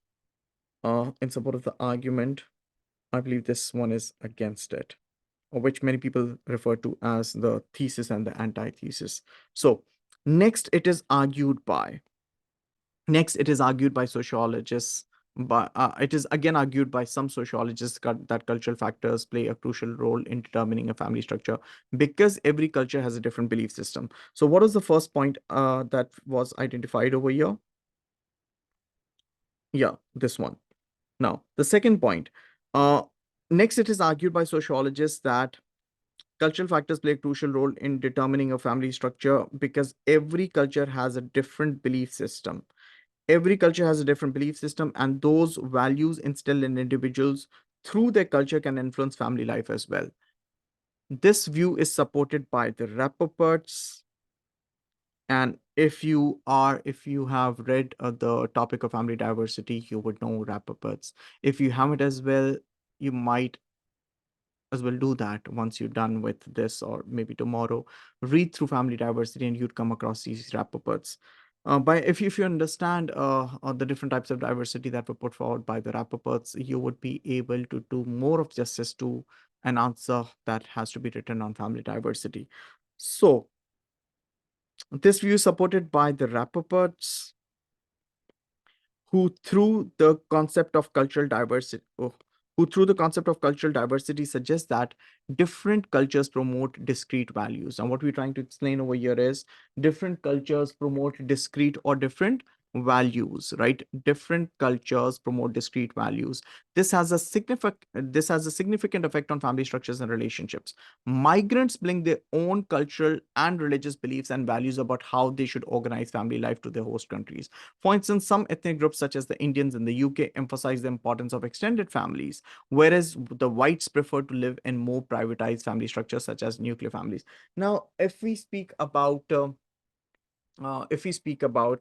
in support of the argument. I believe this one is against it, or which many people refer to as the thesis and the antithesis. So next it is argued by. Next, it is argued by sociologists, but it is again argued by some sociologists that cultural factors play a crucial role in determining a family structure because every culture has a different belief system. So, what is the first point that was identified over here? Yeah, this one. Now, the second point. Uh, Next, it is argued by sociologists that cultural factors play a crucial role in determining a family structure because every culture has a different belief system. Every culture has a different belief system, and those values instilled in individuals through their culture can influence family life as well. This view is supported by the Rappaports. And if you have read the topic of family diversity, you would know Rappaports. If you haven't as well, you might as well do that once you're done with this, or maybe tomorrow. Read through family diversity and you'd come across these Rappaports. By if you understand the different types of diversity that were put forward by the Rappaports, you would be able to do more of justice to an answer that has to be written on family diversity. So this view is supported by the Rappaports, who through the concept of cultural diversity who through the concept of cultural diversity suggests that different cultures promote discrete values. And what we're trying to explain over here is different cultures promote discrete or different values, right? Different cultures promote discrete values. This has a significant effect on family structures and relationships. Migrants bring their own cultural and religious beliefs and values about how they should organize family life to their host countries. For instance, some ethnic groups, such as the Indians in the UK, emphasize the importance of extended families, whereas the whites prefer to live in more privatized family structures, such as nuclear families. Now, if we speak about,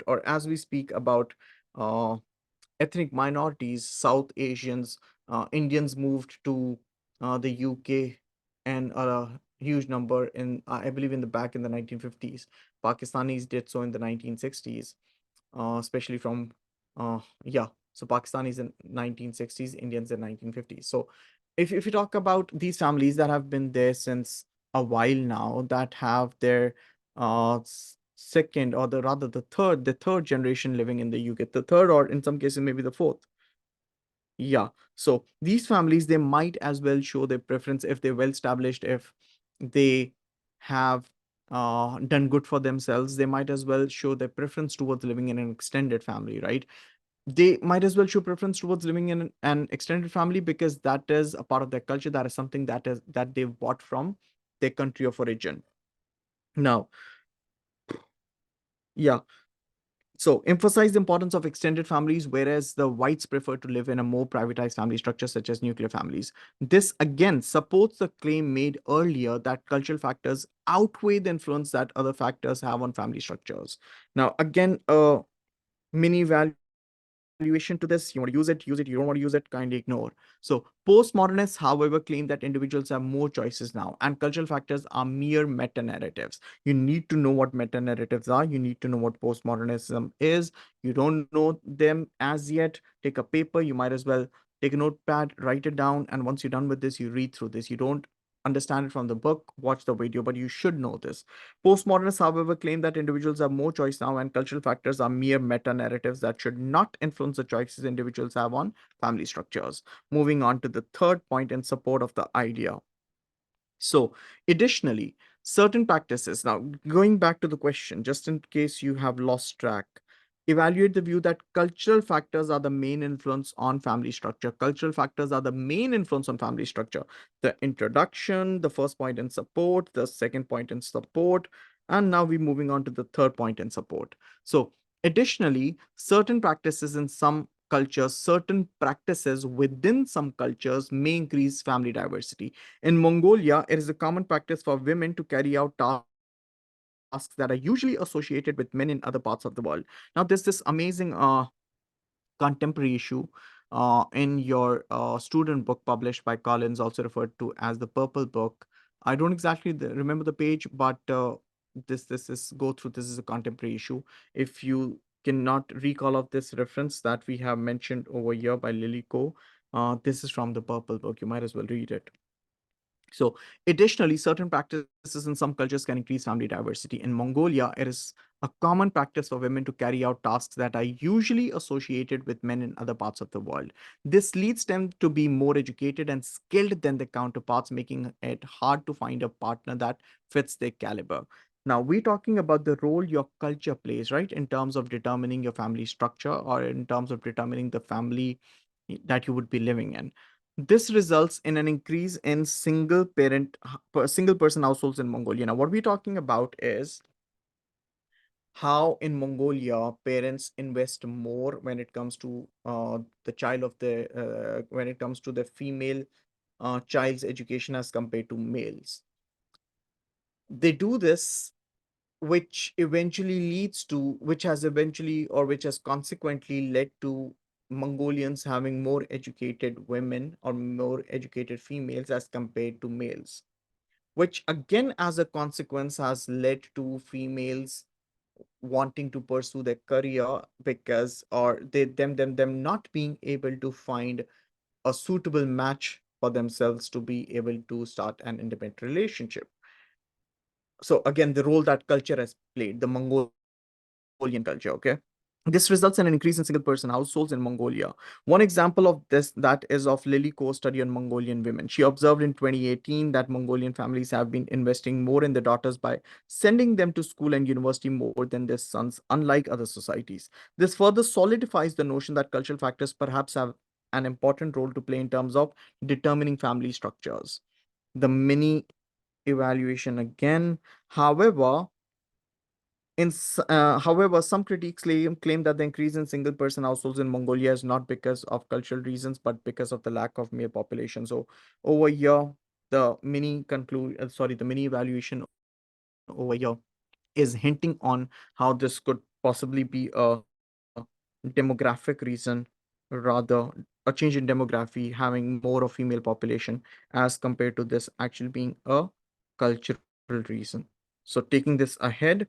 or as we speak about uh, ethnic minorities, South Asians, Indians moved to the UK, and a huge number in, I believe, in the back in the 1950s. Pakistanis did so in the 1960s, especially from yeah. So Pakistanis in 1960s, Indians in 1950s. So if you talk about these families that have been there since a while now, that have their second, or the third generation living in the UK, the third, or in some cases maybe the fourth. Yeah. So these families, they might as well show their preference if they're well established, if they have done good for themselves. They might as well show their preference towards living in an extended family, right? They might as well show preference towards living in an extended family because that is a part of their culture. That is something that they've bought from their country of origin. Now, yeah. So emphasize the importance of extended families, whereas the whites prefer to live in a more privatized family structure, such as nuclear families. This again supports the claim made earlier that cultural factors outweigh the influence that other factors have on family structures. Now, again, mini evaluation to this. You want to use it, use it. You don't want to use it, kindly ignore. So postmodernists, however, claim that individuals have more choices now, and cultural factors are mere meta narratives. You need to know what meta narratives are. You need to know what postmodernism is. You don't know them as yet, take a paper. You might as well take a notepad, write it down, and once you're done with this, you read through this. You don't understand it from the book, watch the video, but you should know this. Postmodernists, however, claim that individuals have more choice now, and cultural factors are mere meta narratives that should not influence the choices individuals have on family structures. Moving on to the third point in support of the idea. So, additionally, certain practices, now going back to the question, just in case you have lost track, evaluate the view that cultural factors are the main influence on family structure. Cultural factors are the main influence on family structure. The introduction, the first point in support, the second point in support, and now we're moving on to the third point in support. So, additionally, certain practices within some cultures may increase family diversity. In Mongolia, it is a common practice for women to carry out tasks tasks that are usually associated with men in other parts of the world. Now, there's this amazing contemporary issue in your student book published by Collins, also referred to as the Purple Book. I don't exactly remember the page, but this is go through. This is a contemporary issue. If you cannot recall of this reference that we have mentioned over here by Lily Ko, this is from the Purple Book. You might as well read it. So, additionally, certain practices in some cultures can increase family diversity. In Mongolia, it is a common practice for women to carry out tasks that are usually associated with men in other parts of the world. This leads them to be more educated and skilled than their counterparts, making it hard to find a partner that fits their caliber. Now, we're talking about the role your culture plays, right, in terms of determining your family structure or in terms of determining the family that you would be living in. This results in an increase in single person households in Mongolia. Now, what we're talking about is how in Mongolia parents invest more when it comes to the child of the when it comes to the female child's education as compared to males. They do this, which has eventually or which has consequently led to Mongolians having more educated women or more educated females as compared to males, which again, as a consequence, has led to females wanting to pursue their career because or them not being able to find a suitable match for themselves to be able to start an independent relationship. So again, the role that culture has played, the Mongolian culture, okay? This results in an increase in single person households in Mongolia. One example of this that is of Lily Ko's study on Mongolian women. She observed in 2018 that Mongolian families have been investing more in their daughters by sending them to school and university more than their sons, unlike other societies. This further solidifies the notion that cultural factors perhaps have an important role to play in terms of determining family structures. The mini evaluation again. However, however, some critics claim that the increase in single person households in Mongolia is not because of cultural reasons, but because of the lack of male population. So over here, the mini evaluation over here is hinting on how this could possibly be a demographic reason, rather a change in demography, having more of female population as compared to this actually being a cultural reason. So taking this ahead,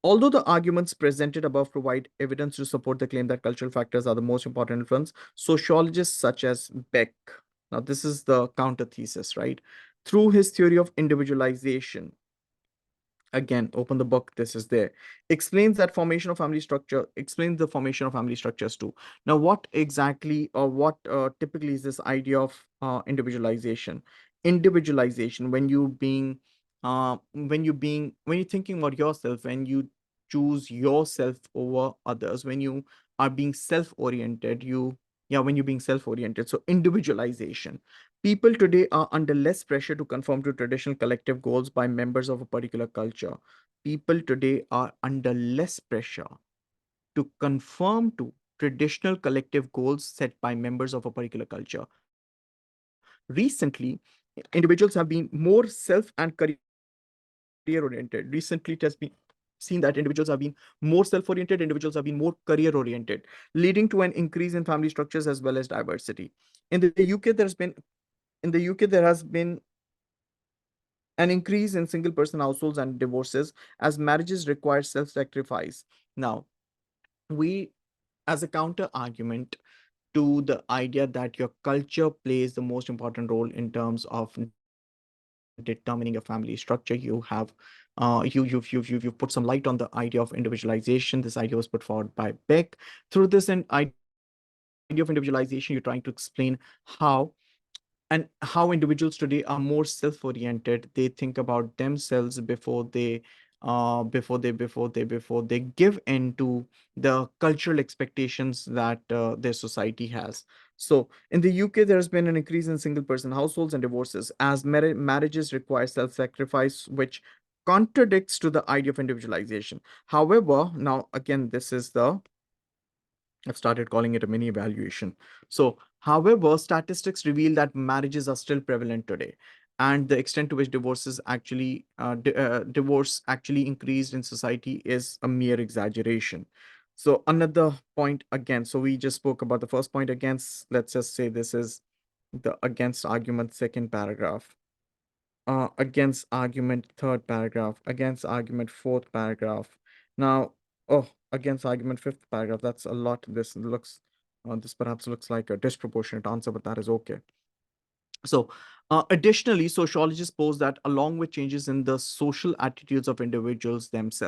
although the arguments presented above provide evidence to support the claim that cultural factors are the most important influence, sociologists such as Beck, now this is the counter thesis, right? Through his theory of individualization, again, open the book, this is there, explains the formation of family structures too. Now, what exactly or what typically is this idea of individualization, when you're thinking about yourself, when you choose yourself over others, when you are being self-oriented, when you're being self-oriented, so individualization. People today are under less pressure to conform to traditional collective goals by members of a particular culture. People today are under less pressure to conform to traditional collective goals set by members of a particular culture. Recently, individuals have been more self and career oriented. Recently, it has been seen that individuals have been more self-oriented, individuals have been more career-oriented, leading to an increase in family structures as well as diversity. In the UK, there has been an increase in single person households and divorces as marriages require self-sacrifice. Now, we, as a counter argument to the idea that your culture plays the most important role in terms of determining your family structure, you have you've put some light on the idea of individualization. This idea was put forward by Beck. Through this idea of individualization, you're trying to explain how how individuals today are more self-oriented. They think about themselves before they give in to the cultural expectations that their society has. So in the UK, there has been an increase in single person households and divorces as marriages require self-sacrifice, which contradicts to the idea of individualization. However, now again, this is the I've started calling it a mini evaluation. So, however, statistics reveal that marriages are still prevalent today. and the extent to which divorce actually increased in society is a mere exaggeration. So another point again, so we just spoke about the first point against, let's just say this is the against argument, second paragraph, against argument, third paragraph, against argument, fourth paragraph. Now, oh, against argument, fifth paragraph. That's a lot. This perhaps looks like a disproportionate answer, but that is okay. So, additionally, sociologists pose that along with changes in the social attitudes of individuals themselves,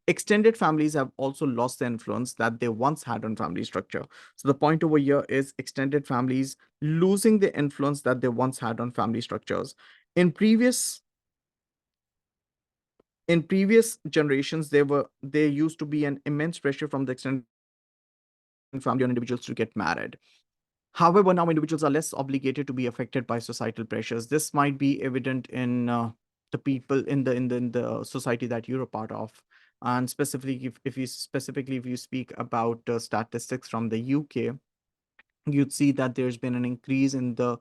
extended families have also lost the influence that they once had on family structure. So, the point over here is extended families losing the influence that they once had on family structures. In previous in previous generations, there used to be an immense pressure from the extended family on individuals to get married. However, now individuals are less obligated to be affected by societal pressures. This might be evident in the people in the society that you're a part of, and specifically if you speak about statistics from the UK, you'd see that there's been an increase in the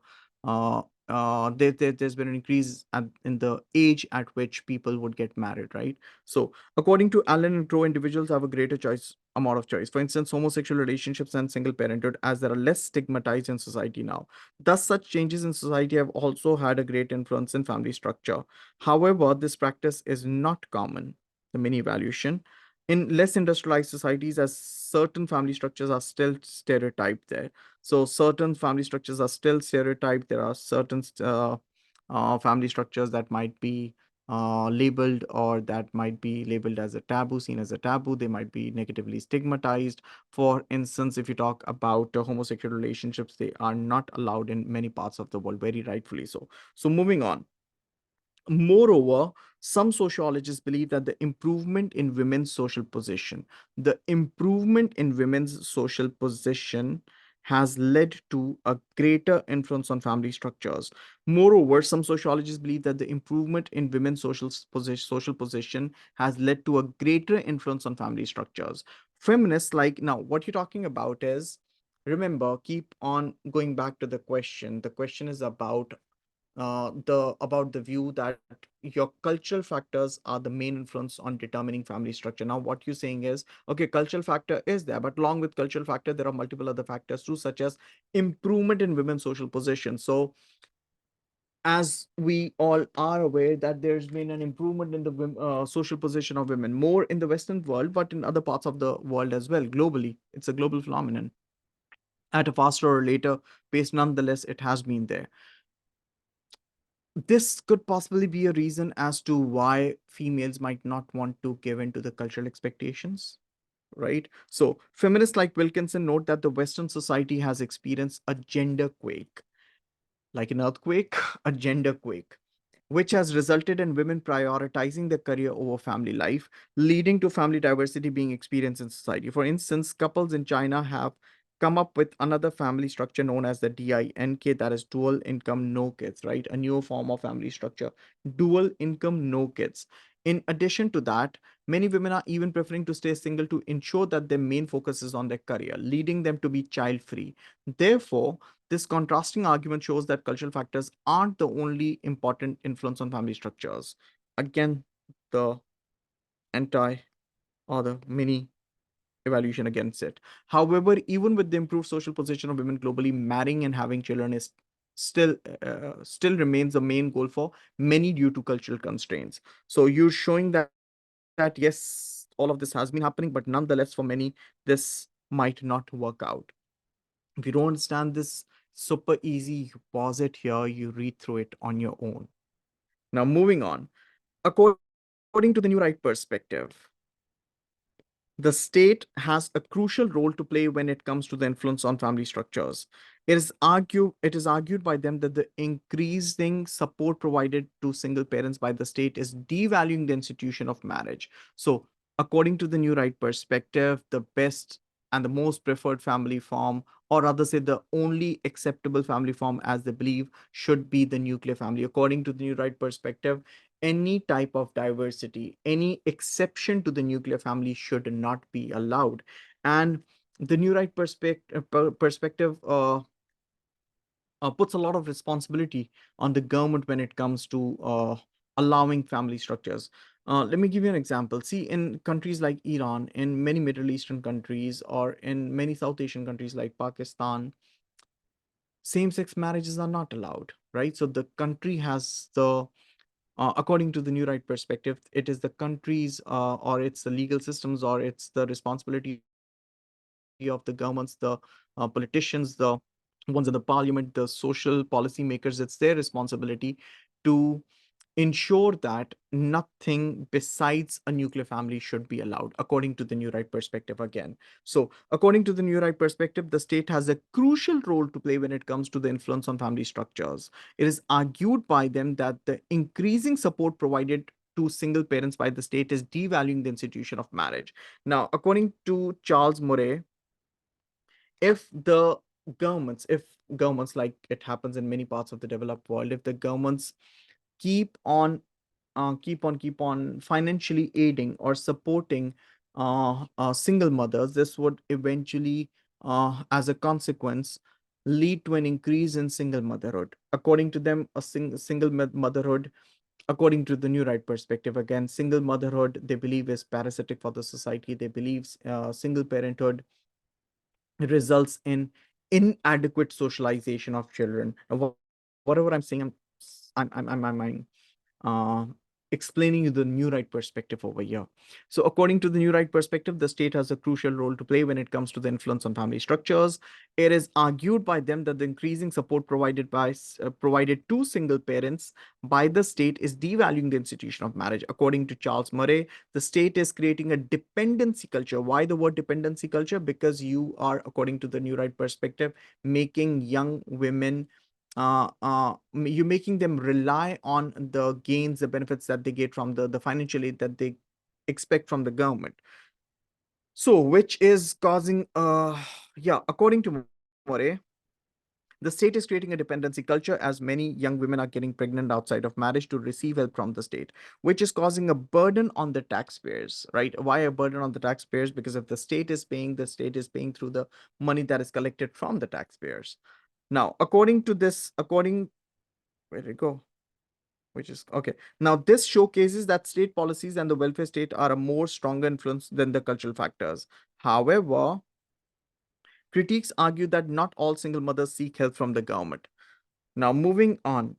there's been an increase in the age at which people would get married, right? So according to Allen and Crow, individuals have a greater choice amount of choice. For instance, homosexual relationships and single parenthood, as they are less stigmatized in society now. Thus, such changes in society have also had a great influence in family structure. However, this practice is not common. The mini evaluation in less industrialized societies, as certain family structures are still stereotyped there. So certain family structures are still stereotyped. There are certain family structures that might be labeled, or that might be labeled as a taboo, seen as a taboo. They might be negatively stigmatized. For instance, if you talk about homosexual relationships, they are not allowed in many parts of the world, very rightfully so. So moving on. Moreover, some sociologists believe that the improvement in women's social position has led to a greater influence on family structures. Moreover, some sociologists believe that the improvement in women's social position has led to a greater influence on family structures. Feminists, like, now, what you're talking about is, remember, keep on going back to the question. The question is about the view that your cultural factors are the main influence on determining family structure. Now what you're saying is, okay, cultural factor is there, but along with cultural factor there are multiple other factors too, such as improvement in women's social position. So as we all are aware that there's been an improvement in the social position of women, more in the Western world, but in other parts of the world as well. Globally, it's a global phenomenon at a faster or later pace. Nonetheless, it has been there. This could possibly be a reason as to why females might not want to give in to the cultural expectations, right? So, feminists like Wilkinson note that the Western society has experienced a gender quake, like an earthquake, a gender quake, which has resulted in women prioritizing their career over family life, leading to family diversity being experienced in society. For instance, couples in China have come up with another family structure known as the DINK, that is dual income, no kids, right? A new form of family structure, dual income, no kids. In addition to that, many women are even preferring to stay single to ensure that their main focus is on their career, leading them to be child free. Therefore, this contrasting argument shows that cultural factors aren't the only important influence on family structures. Again, the anti or the mini evaluation against it. However, even with the improved social position of women globally, marrying and having children is still remains the main goal for many due to cultural constraints. So you're showing that yes, all of this has been happening, but nonetheless, for many, this might not work out. If you don't understand this, super easy, you pause it here, you read through it on your own. Now, moving on. According to the new right perspective, the state has a crucial role to play when it comes to the influence on family structures. It is argued by them that the increasing support provided to single parents by the state is devaluing the institution of marriage. So, according to the new right perspective, the best and the most preferred family form, or rather say the only acceptable family form as they believe, should be the nuclear family. According to the new right perspective, any type of diversity, any exception to the nuclear family should not be allowed. And the new right perspective puts a lot of responsibility on the government when it comes to allowing family structures. Let me give you an example. See, in countries like Iran, in many Middle Eastern countries, or in many South Asian countries like Pakistan, same-sex marriages are not allowed, right? So the country has the according to the new right perspective, it is the country's or it's the legal systems, or it's the responsibility of the governments, the politicians, the ones in the parliament, the social policymakers. It's their responsibility to ensure that nothing besides a nuclear family should be allowed, according to the new right perspective again. So, according to the new right perspective, the state has a crucial role to play when it comes to the influence on family structures. It is argued by them that the increasing support provided to single parents by the state is devaluing the institution of marriage. Now, according to Charles Murray, if the if governments, like it happens in many parts of the developed world, if the governments keep on keep on financially aiding or supporting single mothers, this would eventually, as a consequence, lead to an increase in single motherhood. According to them, a single motherhood, according to the new right perspective, again, single motherhood, they believe, is parasitic for the society. They believe single parenthood results in inadequate socialization of children. And whatever I'm saying, I'm uh, explaining you the new right perspective over here. So, according to the new right perspective, the state has a crucial role to play when it comes to the influence on family structures. It is argued by them that the increasing support provided to single parents by the state is devaluing the institution of marriage. According to Charles Murray, the state is creating a dependency culture. Why the word dependency culture? Because you are, according to the new right perspective, making young women you're making them rely on the gains, the benefits that they get from the financial aid that they expect from the government. So, which is causing, yeah, according to More, the state is creating a dependency culture as many young women are getting pregnant outside of marriage to receive help from the state, which is causing a burden on the taxpayers, right? Why a burden on the taxpayers? Because if the state is paying through the money that is collected from the taxpayers. Now, according to this, where did it go? Which is okay. Now, this showcases that state policies and the welfare state are a more stronger influence than the cultural factors. However, critics argue that not all single mothers seek help from the government. Now, moving on.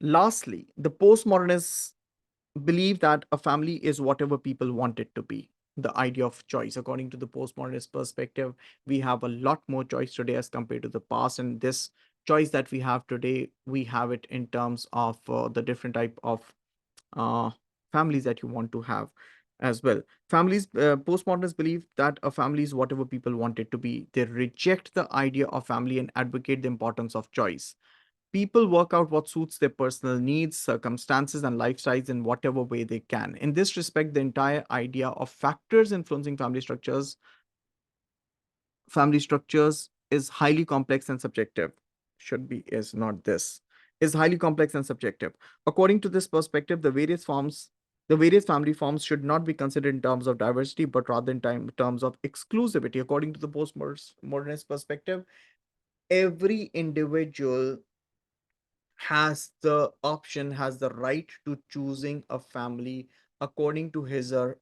Lastly, the postmodernists believe that a family is whatever people want it to be. The idea of choice. According to the postmodernist perspective, we have a lot more choice today as compared to the past. And this choice that we have today, we have it in terms of the different type of uh, families that you want to have as well. Postmodernists believe that a family is whatever people want it to be. They reject the idea of family and advocate the importance of choice. People work out what suits their personal needs, circumstances, and lifestyles in whatever way they can. In this respect, the entire idea of factors influencing family structures is highly complex and subjective. Should be, is not this. Is highly complex and subjective. According to this perspective, the various family forms should not be considered in terms of diversity, but rather in terms of exclusivity. According to the postmodernist perspective, every individual has the right to choosing a family according to his or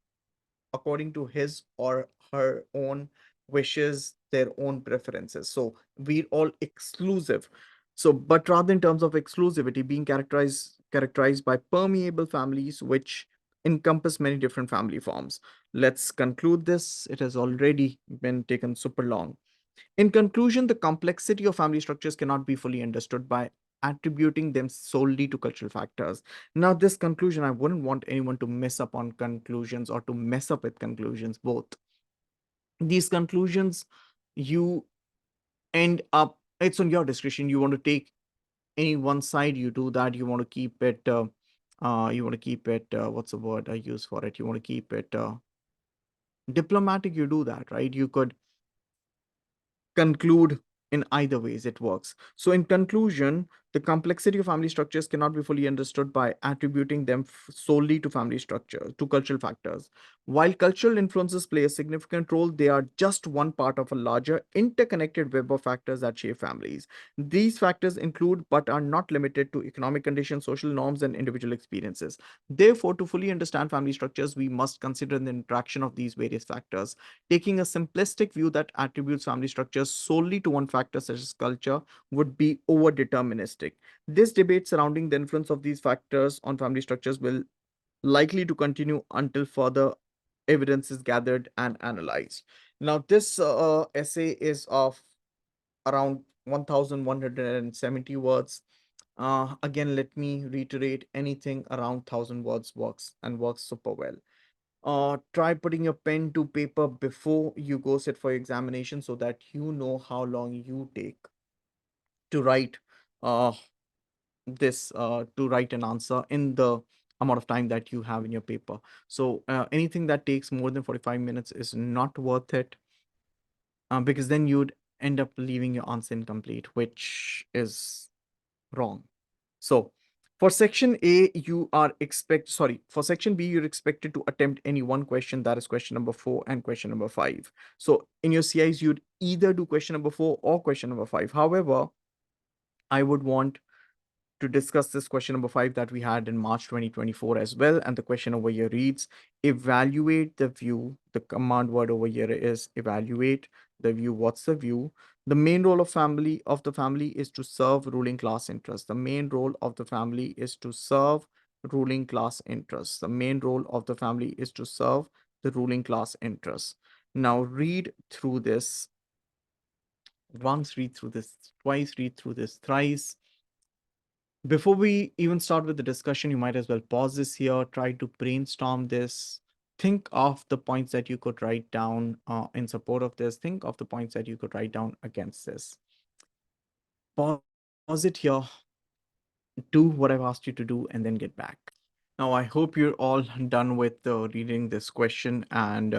her own wishes, their own preferences. So we're all exclusive. So, but rather in terms of exclusivity, being characterized by permeable families which encompass many different family forms. Let's conclude this. It has already been taken super long. In conclusion, the complexity of family structures cannot be fully understood by attributing them solely to cultural factors. Now, this conclusion, I wouldn't want anyone to mess up on conclusions or to mess up with conclusions, both. These conclusions, you end up, it's on your discretion. You want to take any one side, you do that. You want to keep it, what's the word I use for it? You want to keep it diplomatic, you do that, right? You could conclude in either ways, it works. So in conclusion, The complexity of family structures cannot be fully understood by attributing them solely to family structure, to cultural factors. While cultural influences play a significant role, they are just one part of a larger interconnected web of factors that shape families. These factors include but are not limited to economic conditions, social norms, and individual experiences. Therefore, to fully understand family structures, we must consider the interaction of these various factors. Taking a simplistic view that attributes family structures solely to one factor, such as culture, would be over deterministic. This debate surrounding the influence of these factors on family structures will likely to continue until further evidence is gathered and analyzed. Now, this essay is of around 1170 words. Again, let me reiterate, anything around 1000 words works and works super well. Try putting your pen to paper before you go sit for your examination so that you know how long you take to write uh, to write an answer in the amount of time that you have in your paper. So anything that takes more than 45 minutes is not worth it, because then you'd end up leaving your answer incomplete, which is wrong. So for section A, for section B, you're expected to attempt any one question, that is question number 4 and question number 5. So in your CIs, you'd either do question number 4 or question number 5. However, I would want to discuss this question number 5 that we had in March 2024 as well. And the question over here reads, evaluate the view. The command word over here is evaluate the view. What's the view? The main role of the family is to serve ruling class interests. The main role of the family is to serve ruling class interests. The main role of the family is to serve the ruling class interests. Now read through this once, read through this twice, read through this thrice. Before we even start with the discussion, you might as well pause this here, try to brainstorm this, think of the points that you could write down in support of this, think of the points that you could write down against this. Pause it here, do what I've asked you to do, and then get back. Now, I hope you're all done with reading this question and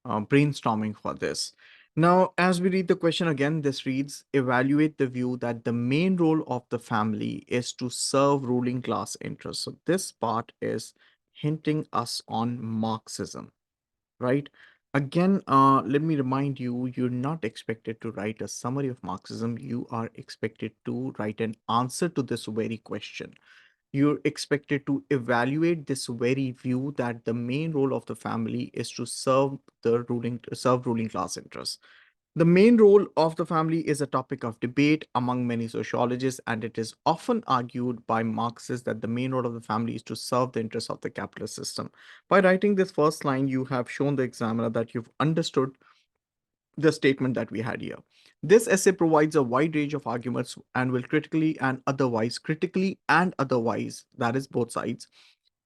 brainstorming for this. Now, as we read the question again, this reads, evaluate the view that the main role of the family is to serve ruling class interests. So this part is hinting us on Marxism, right? Again, let me remind you, you're not expected to write a summary of Marxism. You are expected to write an answer to this very question. You're expected to evaluate this very view that the main role of the family is to serve ruling class interests. The main role of the family is a topic of debate among many sociologists, and it is often argued by Marxists that the main role of the family is to serve the interests of the capitalist system. By writing this first line, you have shown the examiner that you've understood the statement that we had here. This essay provides a wide range of arguments and will critically and otherwise, that is both sides,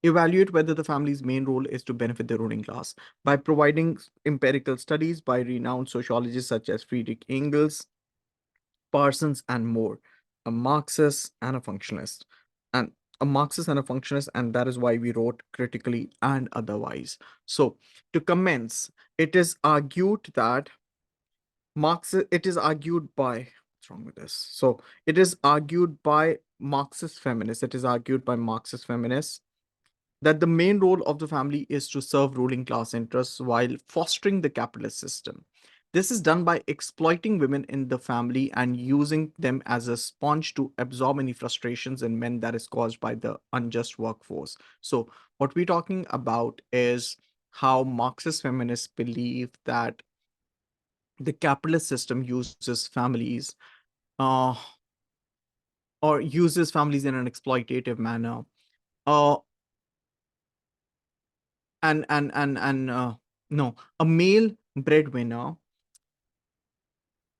evaluate whether the family's main role is to benefit the ruling class by providing empirical studies by renowned sociologists such as Friedrich Engels, Parsons, and more, a Marxist and a functionalist. And a Marxist and a functionalist, and that is why we wrote critically and otherwise. So, to commence, it is argued that it is argued by, what's wrong with this? So it is argued by Marxist feminists. It is argued by Marxist feminists that the main role of the family is to serve ruling class interests while fostering the capitalist system. This is done by exploiting women in the family and using them as a sponge to absorb any frustrations in men that is caused by the unjust workforce. So, what we're talking about is how Marxist feminists believe that the capitalist system uses families uh, or uses families in an exploitative manner, uh, and no, a male breadwinner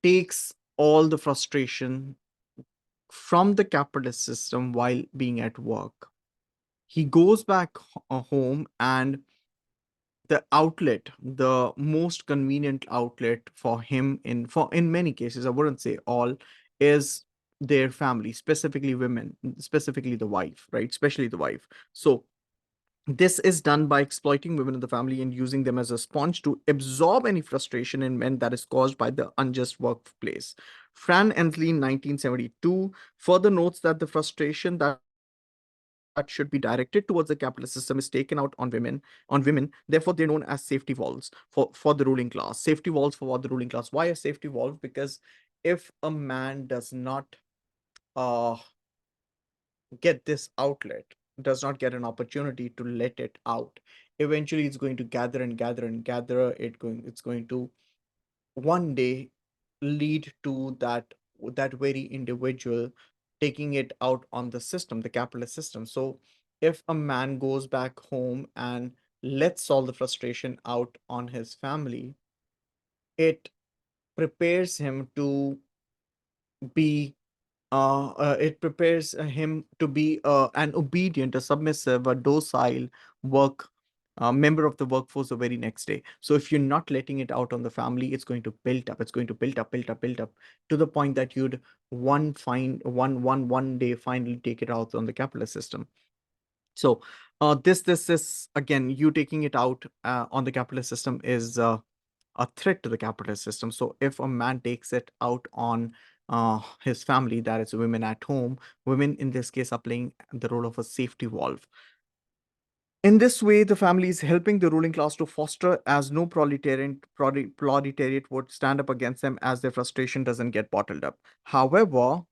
takes all the frustration from the capitalist system while being at work. He goes back home, and the outlet, the most convenient outlet for him, in many cases, I wouldn't say all, is their family, specifically women, specifically the wife, right? Especially the wife. So This is done by exploiting women in the family and using them as a sponge to absorb any frustration in men that is caused by the unjust workplace. Fran Ensley in 1972 further notes that the frustration that should be directed towards the capitalist system is taken out on women. Therefore, they're known as safety walls for the ruling class. Safety walls for what the ruling class. Why a safety wall? Because if a man does not uh, get this outlet, does not get an opportunity to let it out, eventually it's going to gather and gather and gather. It's going to one day lead to that very individual taking it out on the system, the capitalist system. So if a man goes back home and lets all the frustration out on his family, it prepares him to be it prepares him to be an obedient, a submissive, a docile work member of the workforce the very next day. So if you're not letting it out on the family, it's going to build up. It's going to build up to the point that you'd one day finally take it out on the capitalist system. So this again, you taking it out on the capitalist system is a threat to the capitalist system. So if a man takes it out on his family, that is women at home, women in this case are playing the role of a safety valve. In this way, the family is helping the ruling class to foster as no proletariat would stand up against them as their frustration doesn't get bottled up. However,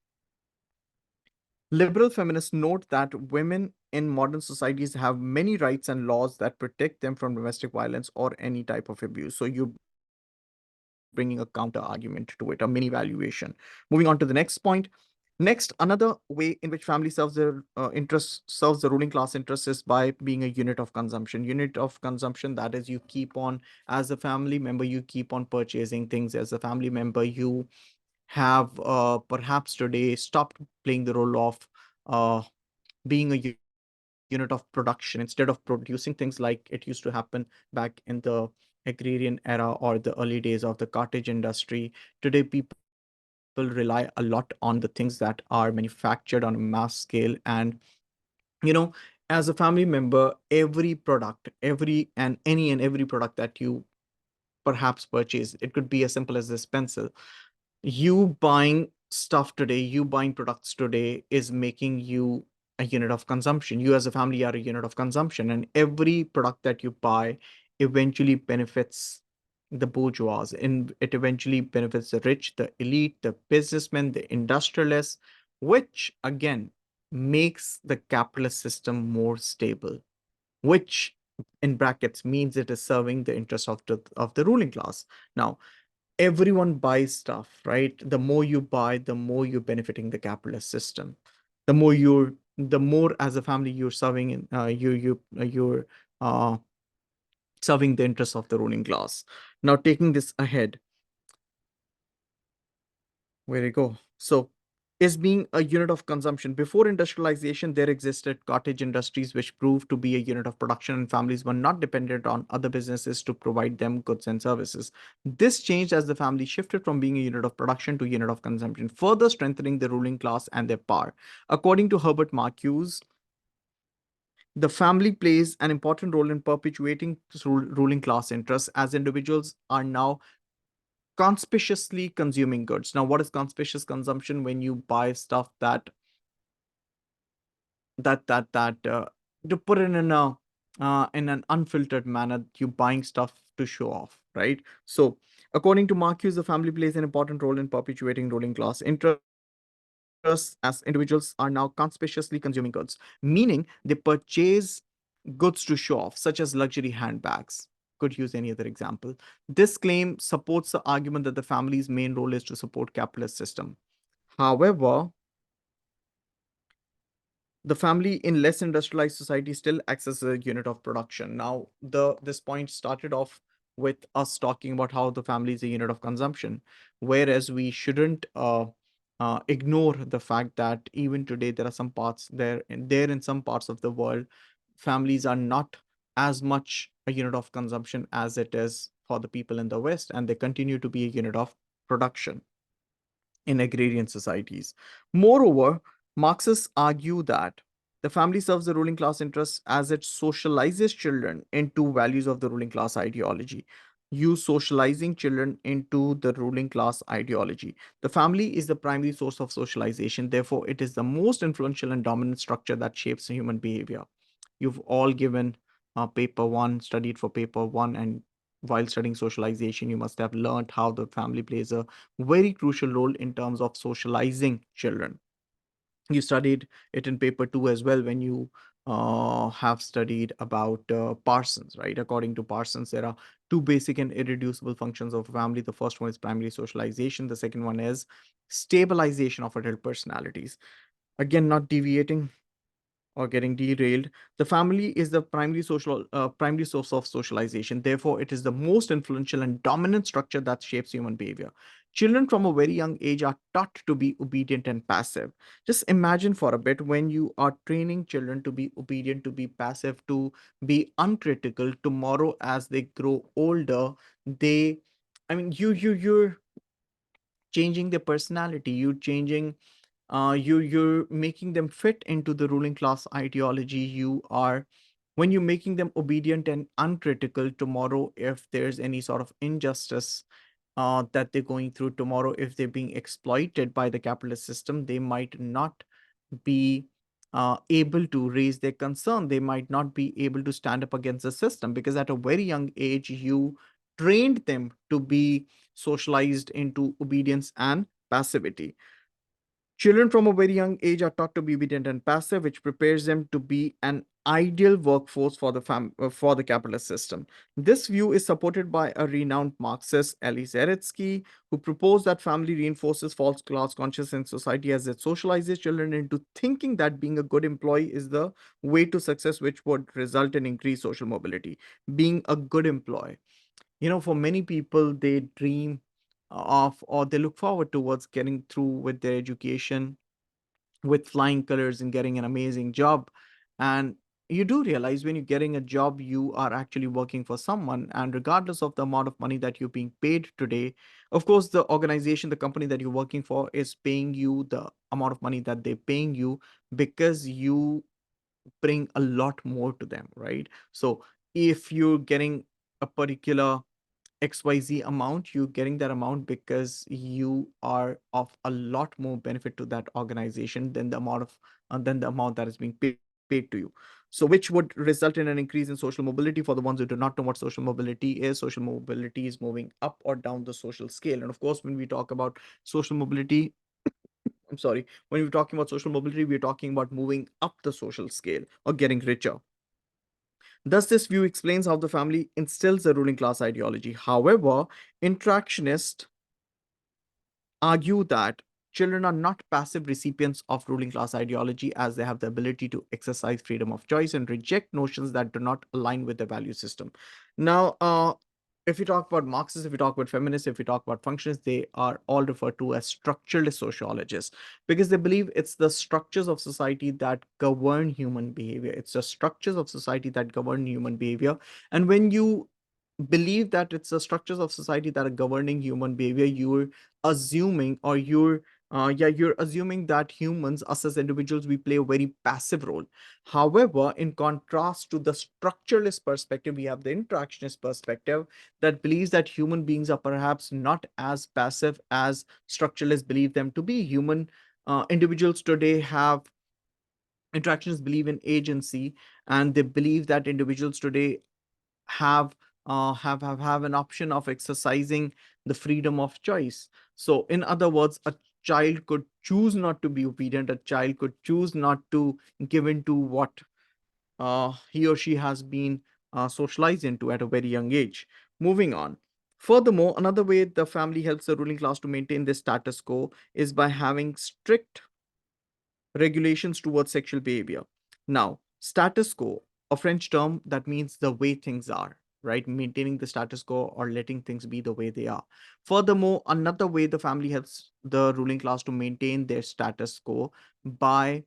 liberal feminists note that women in modern societies have many rights and laws that protect them from domestic violence or any type of abuse. So you're bringing a counter argument to it, a mini valuation. Moving on to the next point. Next, another way in which family serves their interests, serves the ruling class interests, is by being a unit of consumption. Unit of consumption, that is, you keep on, as a family member, you keep on purchasing things. As a family member, you have perhaps today stopped playing the role of uh, being a unit of production. Instead of producing things like it used to happen back in the agrarian era or the early days of the cottage industry, today people rely a lot on the things that are manufactured on a mass scale. And you know, as a family member, every product, any and every product that you perhaps purchase, it could be as simple as this pencil. You buying stuff today, you buying products today is making you a unit of consumption. You as a family are a unit of consumption, and every product that you buy eventually benefits the bourgeois, and it eventually benefits the rich, the elite, the businessmen, the industrialists, which again makes the capitalist system more stable, which in brackets means it is serving the interest of the ruling class. Now, everyone buys stuff, right? The more you buy, the more you're benefiting the capitalist system. The more as a family you're serving in you're uh, serving the interests of the ruling class. Now, taking this ahead, where you go. So, is being a unit of consumption. Before industrialization, there existed cottage industries which proved to be a unit of production, and families were not dependent on other businesses to provide them goods and services. This changed as the family shifted from being a unit of production to a unit of consumption, further strengthening the ruling class and their power. According to Herbert Marcuse, the family plays an important role in perpetuating ruling class interests as individuals are now conspicuously consuming goods. Now, what is conspicuous consumption? When you buy stuff that to put it in an unfiltered manner, you buying stuff to show off, right? So, according to Marcuse, the family plays an important role in perpetuating ruling class interests as individuals are now conspicuously consuming goods, meaning they purchase goods to show off, such as luxury handbags. Could use any other example. This claim supports the argument that the family's main role is to support capitalist system. However, the family in less industrialized society still acts as a unit of production. Now, the this point started off with us talking about how the family is a unit of consumption, whereas we shouldn't ignore the fact that even today there are some parts there in some parts of the world, families are not as much a unit of consumption as it is for the people in the West, and they continue to be a unit of production in agrarian societies. Moreover, Marxists argue that The family serves the ruling class interests as it socializes children into values of the ruling class ideology. You socializing children into the ruling class ideology. The family is the primary source of socialization. Therefore, it is the most influential and dominant structure that shapes human behavior. You've all given paper one, studied for paper one, and while studying socialization, you must have learned how the family plays a very crucial role in terms of socializing children. You studied it in paper two as well when you have studied about Parsons, right? According to Parsons, there are two basic and irreducible functions of a family. The first one is primary socialization, the second one is stabilization of adult personalities. Again, not deviating or getting derailed. The family is the primary source of socialization. Therefore, it is the most influential and dominant structure that shapes human behavior. Children from a very young age are taught to be obedient and passive. Just imagine for a bit when you are training children to be obedient, to be passive, to be uncritical. Tomorrow, as they grow older, they, I mean, you're changing their personality. You're changing you're making them fit into the ruling class ideology. You are, when you're making them obedient and uncritical, tomorrow if there's any sort of injustice that they're going through, tomorrow if they're being exploited by the capitalist system, they might not be able to raise their concern. They might not be able to stand up against the system because at a very young age you trained them to be socialized into obedience and passivity. Children from a very young age are taught to be obedient and passive, which prepares them to be an ideal workforce for for the capitalist system. This view is supported by a renowned Marxist, Elie Zaretsky, who proposed that family reinforces false class consciousness in society as it socializes children into thinking that being a good employee is the way to success, which would result in increased social mobility. Being a good employee, for many people, they dream of or they look forward towards getting through with their education with flying colors and getting an amazing job. And you do realize when you're getting a job, you are actually working for someone. And regardless of the amount of money that you're being paid today, of course, the organization, the company that you're working for is paying you the amount of money that they're paying you because you bring a lot more to them, right? So if you're getting a particular XYZ amount, you're getting that amount because you are of a lot more benefit to that organization than the amount that is being paid to you. So which would result in an increase in social mobility. For the ones who do not know what social mobility is, social mobility is moving up or down the social scale. And of course, when we talk about social mobility, I'm sorry, when we're talking about social mobility, we're talking about moving up the social scale or getting richer. Thus, this view explains how the family instills the ruling class ideology. However, interactionists argue that children are not passive recipients of ruling class ideology as they have the ability to exercise freedom of choice and reject notions that do not align with the value system. Now, if we talk about Marxists, if we talk about feminists, if we talk about functionists, they are all referred to as structuralist sociologists because they believe it's the structures of society that govern human behavior. It's the structures of society that govern human behavior. And when you believe that it's the structures of society that are governing human behavior, you're assuming or you're assuming that humans, us as individuals, we play a very passive role. However, in contrast to the structuralist perspective, we have the interactionist perspective that believes that human beings are perhaps not as passive as structuralists believe them to be. Human individuals today have interactions believe in agency, and they believe that individuals today have have an option of exercising the freedom of choice. So in other words, a child could choose not to be obedient, a child could choose not to give in to what he or she has been socialized into at a very young age. Moving on. Furthermore, another way the family helps the ruling class to maintain this status quo is by having strict regulations towards sexual behavior. Now, status quo, a French term that means the way things are, right? Maintaining the status quo or letting things be the way they are. Furthermore, another way the family helps the ruling class to maintain their status quo by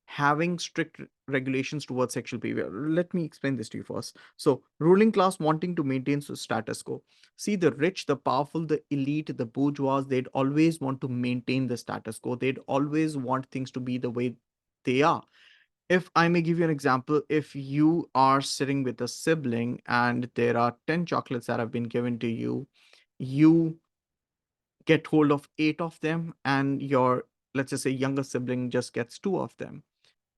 having strict regulations towards sexual behavior. Let me explain this to you first. So, ruling class wanting to maintain status quo. See, the rich, the powerful, the elite, the bourgeois, they'd always want to maintain the status quo. They'd always want things to be the way they are. If I may give you an example, if you are sitting with a sibling and there are 10 chocolates that have been given to you, you get hold of 8 of them, and your, let's just say, younger sibling just gets 2 of them.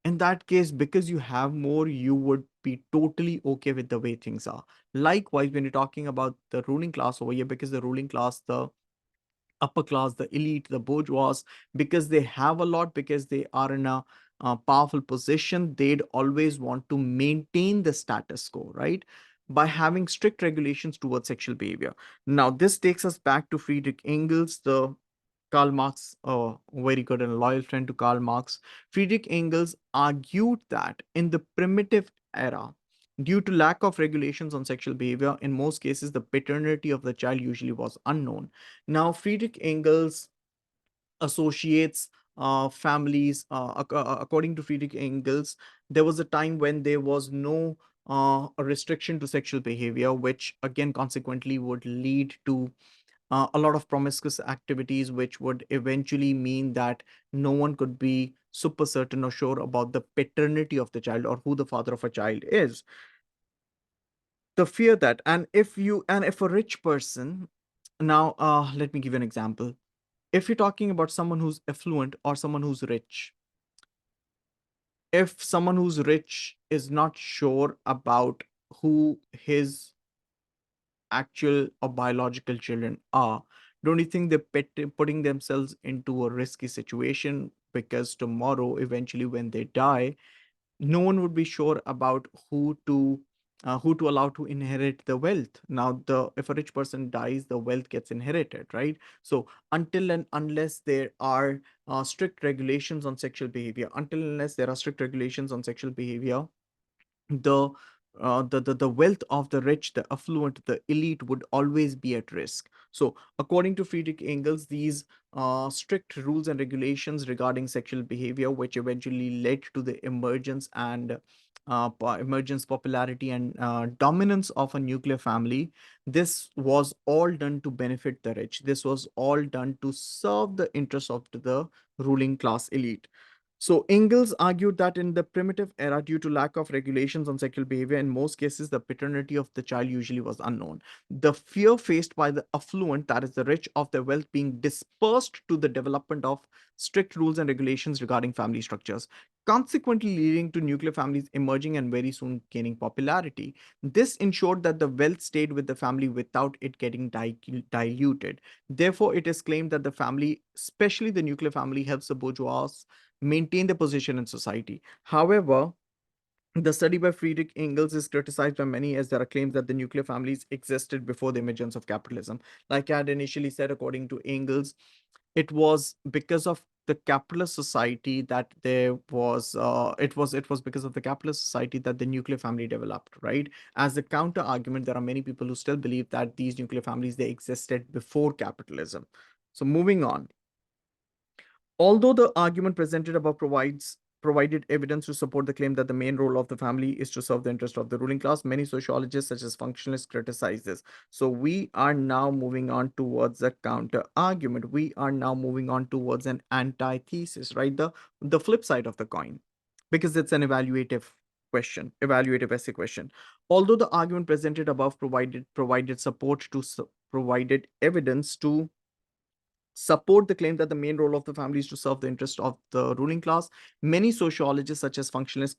In that case, because you have more, you would be totally okay with the way things are. Likewise, when you're talking about the ruling class over here, because the ruling class, the upper class, the elite, the bourgeois, because they have a lot, because they are in a powerful position, they'd always want to maintain the status quo, right? By having strict regulations towards sexual behavior. Now, this takes us back to Friedrich Engels, the Karl Marx, a very good and loyal friend to Karl Marx. Friedrich Engels argued that in the primitive era, due to lack of regulations on sexual behavior, in most cases, the paternity of the child usually was unknown. Now, Friedrich Engels associates families, according to Friedrich Engels, there was a time when there was no a restriction to sexual behavior, which again consequently would lead to a lot of promiscuous activities, which would eventually mean that no one could be super certain or sure about the paternity of the child or who the father of a child is. The fear that, and if a rich person, now let me give you an example. If you're talking about someone who's affluent or someone who's rich, if someone who's rich is not sure about who his actual or biological children are, don't you think they're putting themselves into a risky situation? Because tomorrow, eventually, when they die, no one would be sure about who to allow to inherit the wealth. Now, the if a rich person dies, the wealth gets inherited, right? So until and unless there are strict regulations on sexual behavior, until and unless there are strict regulations on sexual behavior, the the wealth of the rich, the affluent, the elite would always be at risk. So, according to Friedrich Engels, these strict rules and regulations regarding sexual behavior, which eventually led to the emergence and emergence, popularity, and dominance of a nuclear family, this was all done to benefit the rich. This was all done to serve the interests of the ruling class elite. So Engels argued that in the primitive era, due to lack of regulations on sexual behavior, in most cases, the paternity of the child usually was unknown. The fear faced by the affluent, that is the rich, of their wealth being dispersed to the development of strict rules and regulations regarding family structures, consequently leading to nuclear families emerging and very soon gaining popularity. This ensured that the wealth stayed with the family without it getting diluted. Therefore, it is claimed that the family, especially the nuclear family, helps the bourgeois maintain their position in society. However, the study by Friedrich Engels is criticized by many as there are claims that the nuclear families existed before the emergence of capitalism. Like I had initially said, according to Engels, it was because of the capitalist society that there was it was because of the capitalist society that the nuclear family developed, right? As a counter argument, there are many people who still believe that these nuclear families, they existed before capitalism. So moving on. Although the argument presented above provided evidence to support the claim that the main role of the family is to serve the interest of the ruling class, many sociologists such as functionalists criticize this. So we are now moving on towards a counter argument. We are now moving on towards an antithesis, right? The flip side of the coin, because it's an evaluative essay question. Although the argument presented above provided support to provided evidence to support the claim that the main role of the family is to serve the interest of the ruling class, many sociologists, such as functionalists,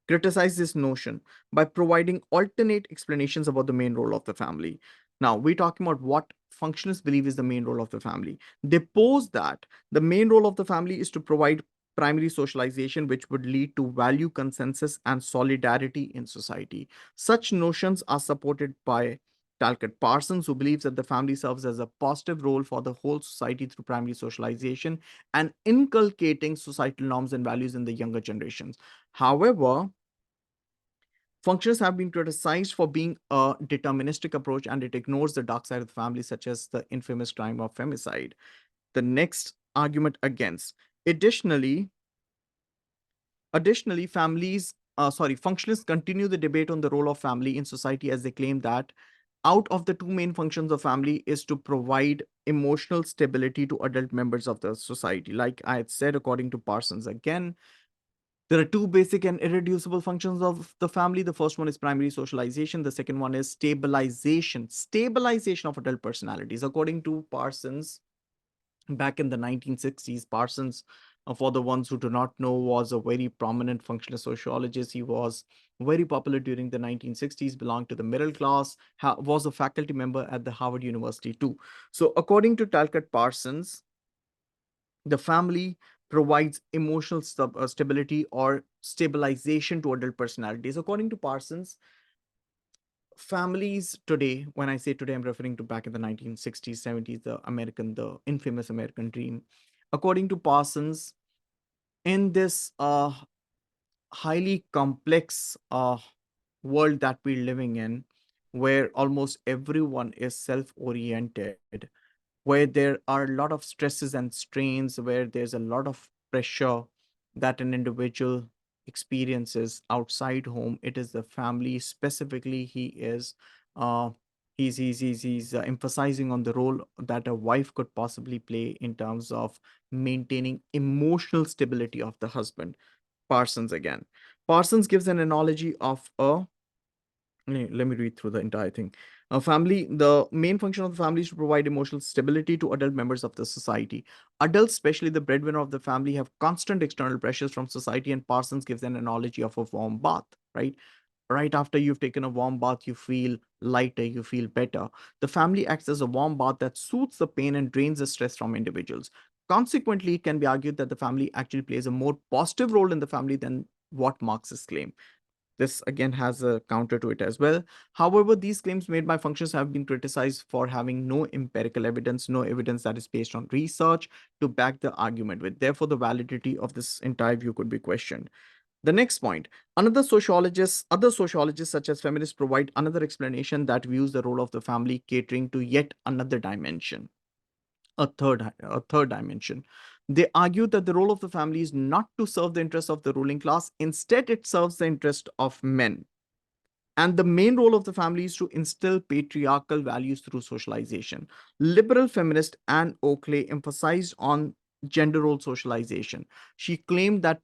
criticize this notion by providing alternate explanations about the main role of the family. Now, we're talking about what functionalists believe is the main role of the family. They pose that the main role of the family is to provide primary socialization, which would lead to value consensus and solidarity in society. Such notions are supported by Talcott Parsons, who believes that the family serves as a positive role for the whole society through primary socialization and inculcating societal norms and values in the younger generations. However, functions have been criticized for being a deterministic approach, and it ignores the dark side of the family, such as the infamous crime of femicide. The next argument against. Additionally, functionalists continue the debate on the role of family in society as they claim that out of the two main functions of family is to provide emotional stability to adult members of the society. Like I had said, according to Parsons again, There are two basic and irreducible functions of the family. The first one is primary socialization. The second one is stabilization of adult personalities. According to Parsons, back in the 1960s, Parsons, for the ones who do not know, was a very prominent functional sociologist. He was very popular during the 1960s, belonged to the middle class, was a faculty member at the Harvard University too. So, according to Talcott Parsons, the family provides emotional stability or stabilization to adult personalities. According to Parsons, families today, when I say today, I'm referring to back in the 1960s, 70s, the infamous American dream. According to Parsons, in this highly complex world that we're living in, where almost everyone is self oriented, where there are a lot of stresses and strains, where there's a lot of pressure that an individual experiences outside home. It is the family specifically. Uh, he's emphasizing on the role that a wife could possibly play in terms of maintaining emotional stability of the husband. Parsons again. Parsons gives an analogy of a let me read through the entire thing. A family, the main function of the family is to provide emotional stability to adult members of the society. Adults, especially the breadwinner of the family, have constant external pressures from society, and Parsons gives an analogy of a warm bath, right? Right after you've taken a warm bath, you feel lighter, you feel better. The family acts as a warm bath that soothes the pain and drains the stress from individuals. Consequently, it can be argued that the family actually plays a more positive role in the family than what Marxists claim. This again has a counter to it as well. However, these claims made by functions have been criticized for having no empirical evidence, no evidence that is based on research to back the argument with. Therefore, the validity of this entire view could be questioned. The next point, other sociologists such as feminists provide another explanation that views the role of the family catering to yet another dimension, a third dimension. They argue that the role of the family is not to serve the interests of the ruling class, instead it serves the interest of men. And the main role of the family is to instill patriarchal values through socialization. Liberal feminist Anne Oakley emphasized on gender role socialization. She claimed that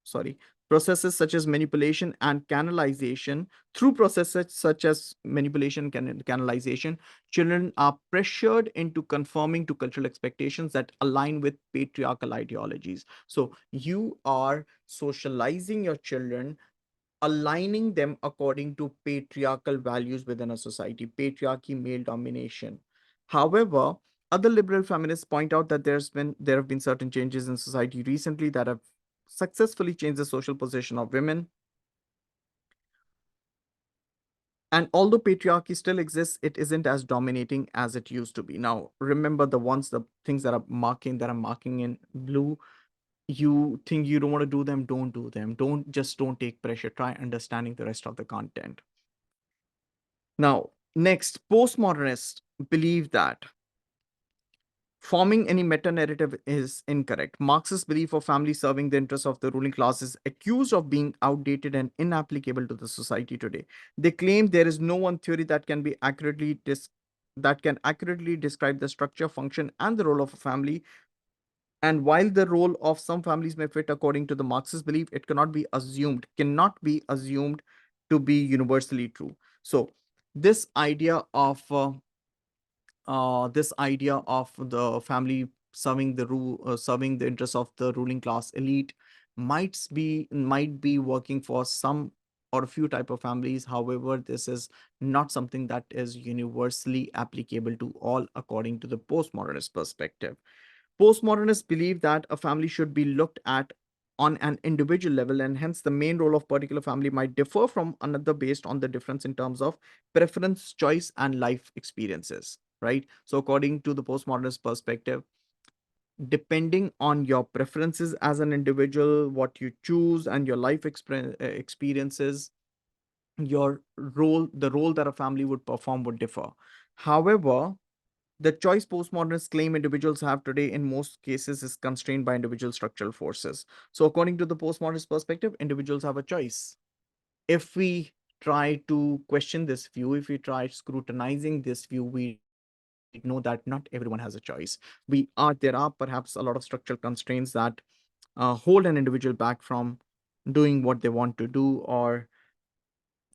sorry, processes such as manipulation and canalization, through processes such as manipulation and canalization, children are pressured into conforming to cultural expectations that align with patriarchal ideologies. So you are socializing your children, aligning them according to patriarchal values within a society, patriarchy, male domination. However, other liberal feminists point out that there have been certain changes in society recently that have successfully changed the social position of women. And although patriarchy still exists, it isn't as dominating as it used to be. Now, remember the things that are marking in blue. You think you don't want to do them, don't do them. Don't take pressure. Try understanding the rest of the content. Now, next, postmodernists believe that forming any meta narrative is incorrect. Marxist belief of family serving the interests of the ruling class is accused of being outdated and inapplicable to the society today. They claim there is no one theory that can accurately describe the structure, function, and the role of a family. And while the role of some families may fit according to the Marxist belief, it cannot be assumed to be universally true. So, this idea of the family serving the interests of the ruling class elite might be working for some or a few type of families. However, this is not something that is universally applicable to all according to the postmodernist perspective. Postmodernists believe that a family should be looked at on an individual level, and hence the main role of particular family might differ from another based on the difference in terms of preference, choice, and life experiences. Right. So, according to the postmodernist perspective, depending on your preferences as an individual, what you choose, and your experiences, the role that a family would perform would differ. However, the choice postmodernists claim individuals have today in most cases is constrained by individual structural forces. So, according to the postmodernist perspective, individuals have a choice. If we try to question this view, if we try scrutinizing this view, we know that not everyone has a choice. There are perhaps a lot of structural constraints that hold an individual back from doing what they want to do, or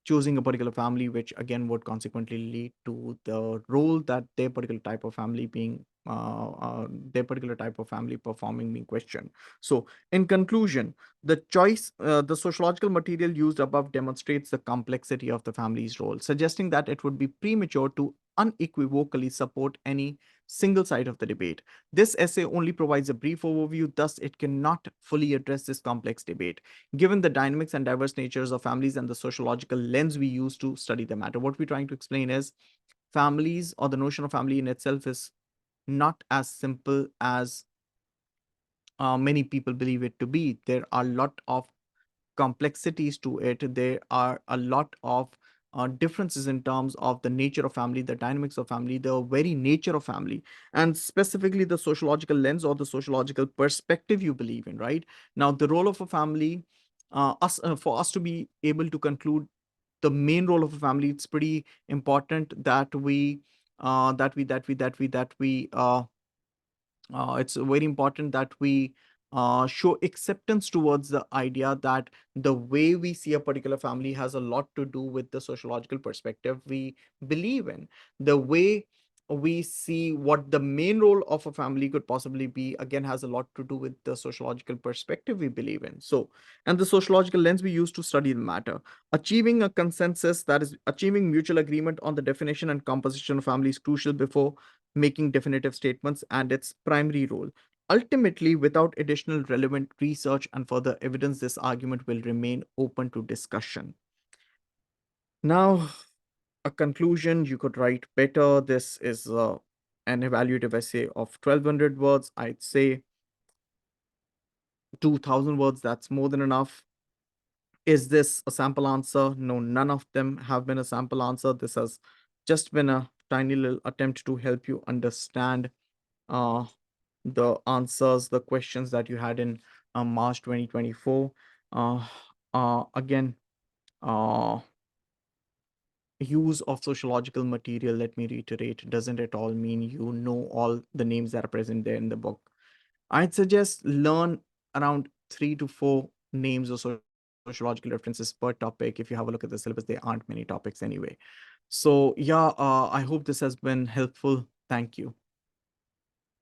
choosing a particular family, which again would consequently lead to the role that their particular type of family being their particular type of family performing being questioned. So in conclusion, the sociological material used above demonstrates the complexity of the family's role, suggesting that it would be premature to unequivocally support any single side of the debate. This essay only provides a brief overview, thus it cannot fully address this complex debate given the dynamics and diverse natures of families and the sociological lens we use to study the matter. What we're trying to explain is families, or the notion of family in itself, is not as simple as many people believe it to be. There are a lot of complexities to it. There are a lot of differences in terms of the nature of family, the dynamics of family, the very nature of family, and specifically the sociological lens or the sociological perspective you believe in, right? Now, the role of a family, for us to be able to conclude the main role of a family, it's pretty important that it's very important that we show acceptance towards the idea that the way we see a particular family has a lot to do with the sociological perspective we believe in. The way we see what the main role of a family could possibly be, again, has a lot to do with the sociological perspective we believe in. So, and the sociological lens we use to study the matter. Achieving a consensus, that is, achieving mutual agreement on the definition and composition of family, is crucial before making definitive statements, and its primary role. Ultimately, without additional relevant research and further evidence, this argument will remain open to discussion. Now, a conclusion you could write better. This is an evaluative essay of 1200 words. I'd say 2000 words, that's more than enough. Is this a sample answer? No, none of them have been a sample answer. This has just been a tiny little attempt to help you understand uh, the answers, the questions that you had in March 2024. Uh, Again, uh, use of sociological material, let me reiterate, doesn't at all mean you know all the names that are present there in the book. I'd suggest learn around 3 to 4 names of sociological references per topic. If you have a look at the syllabus, there aren't many topics anyway. So, yeah, I hope this has been helpful. Thank you.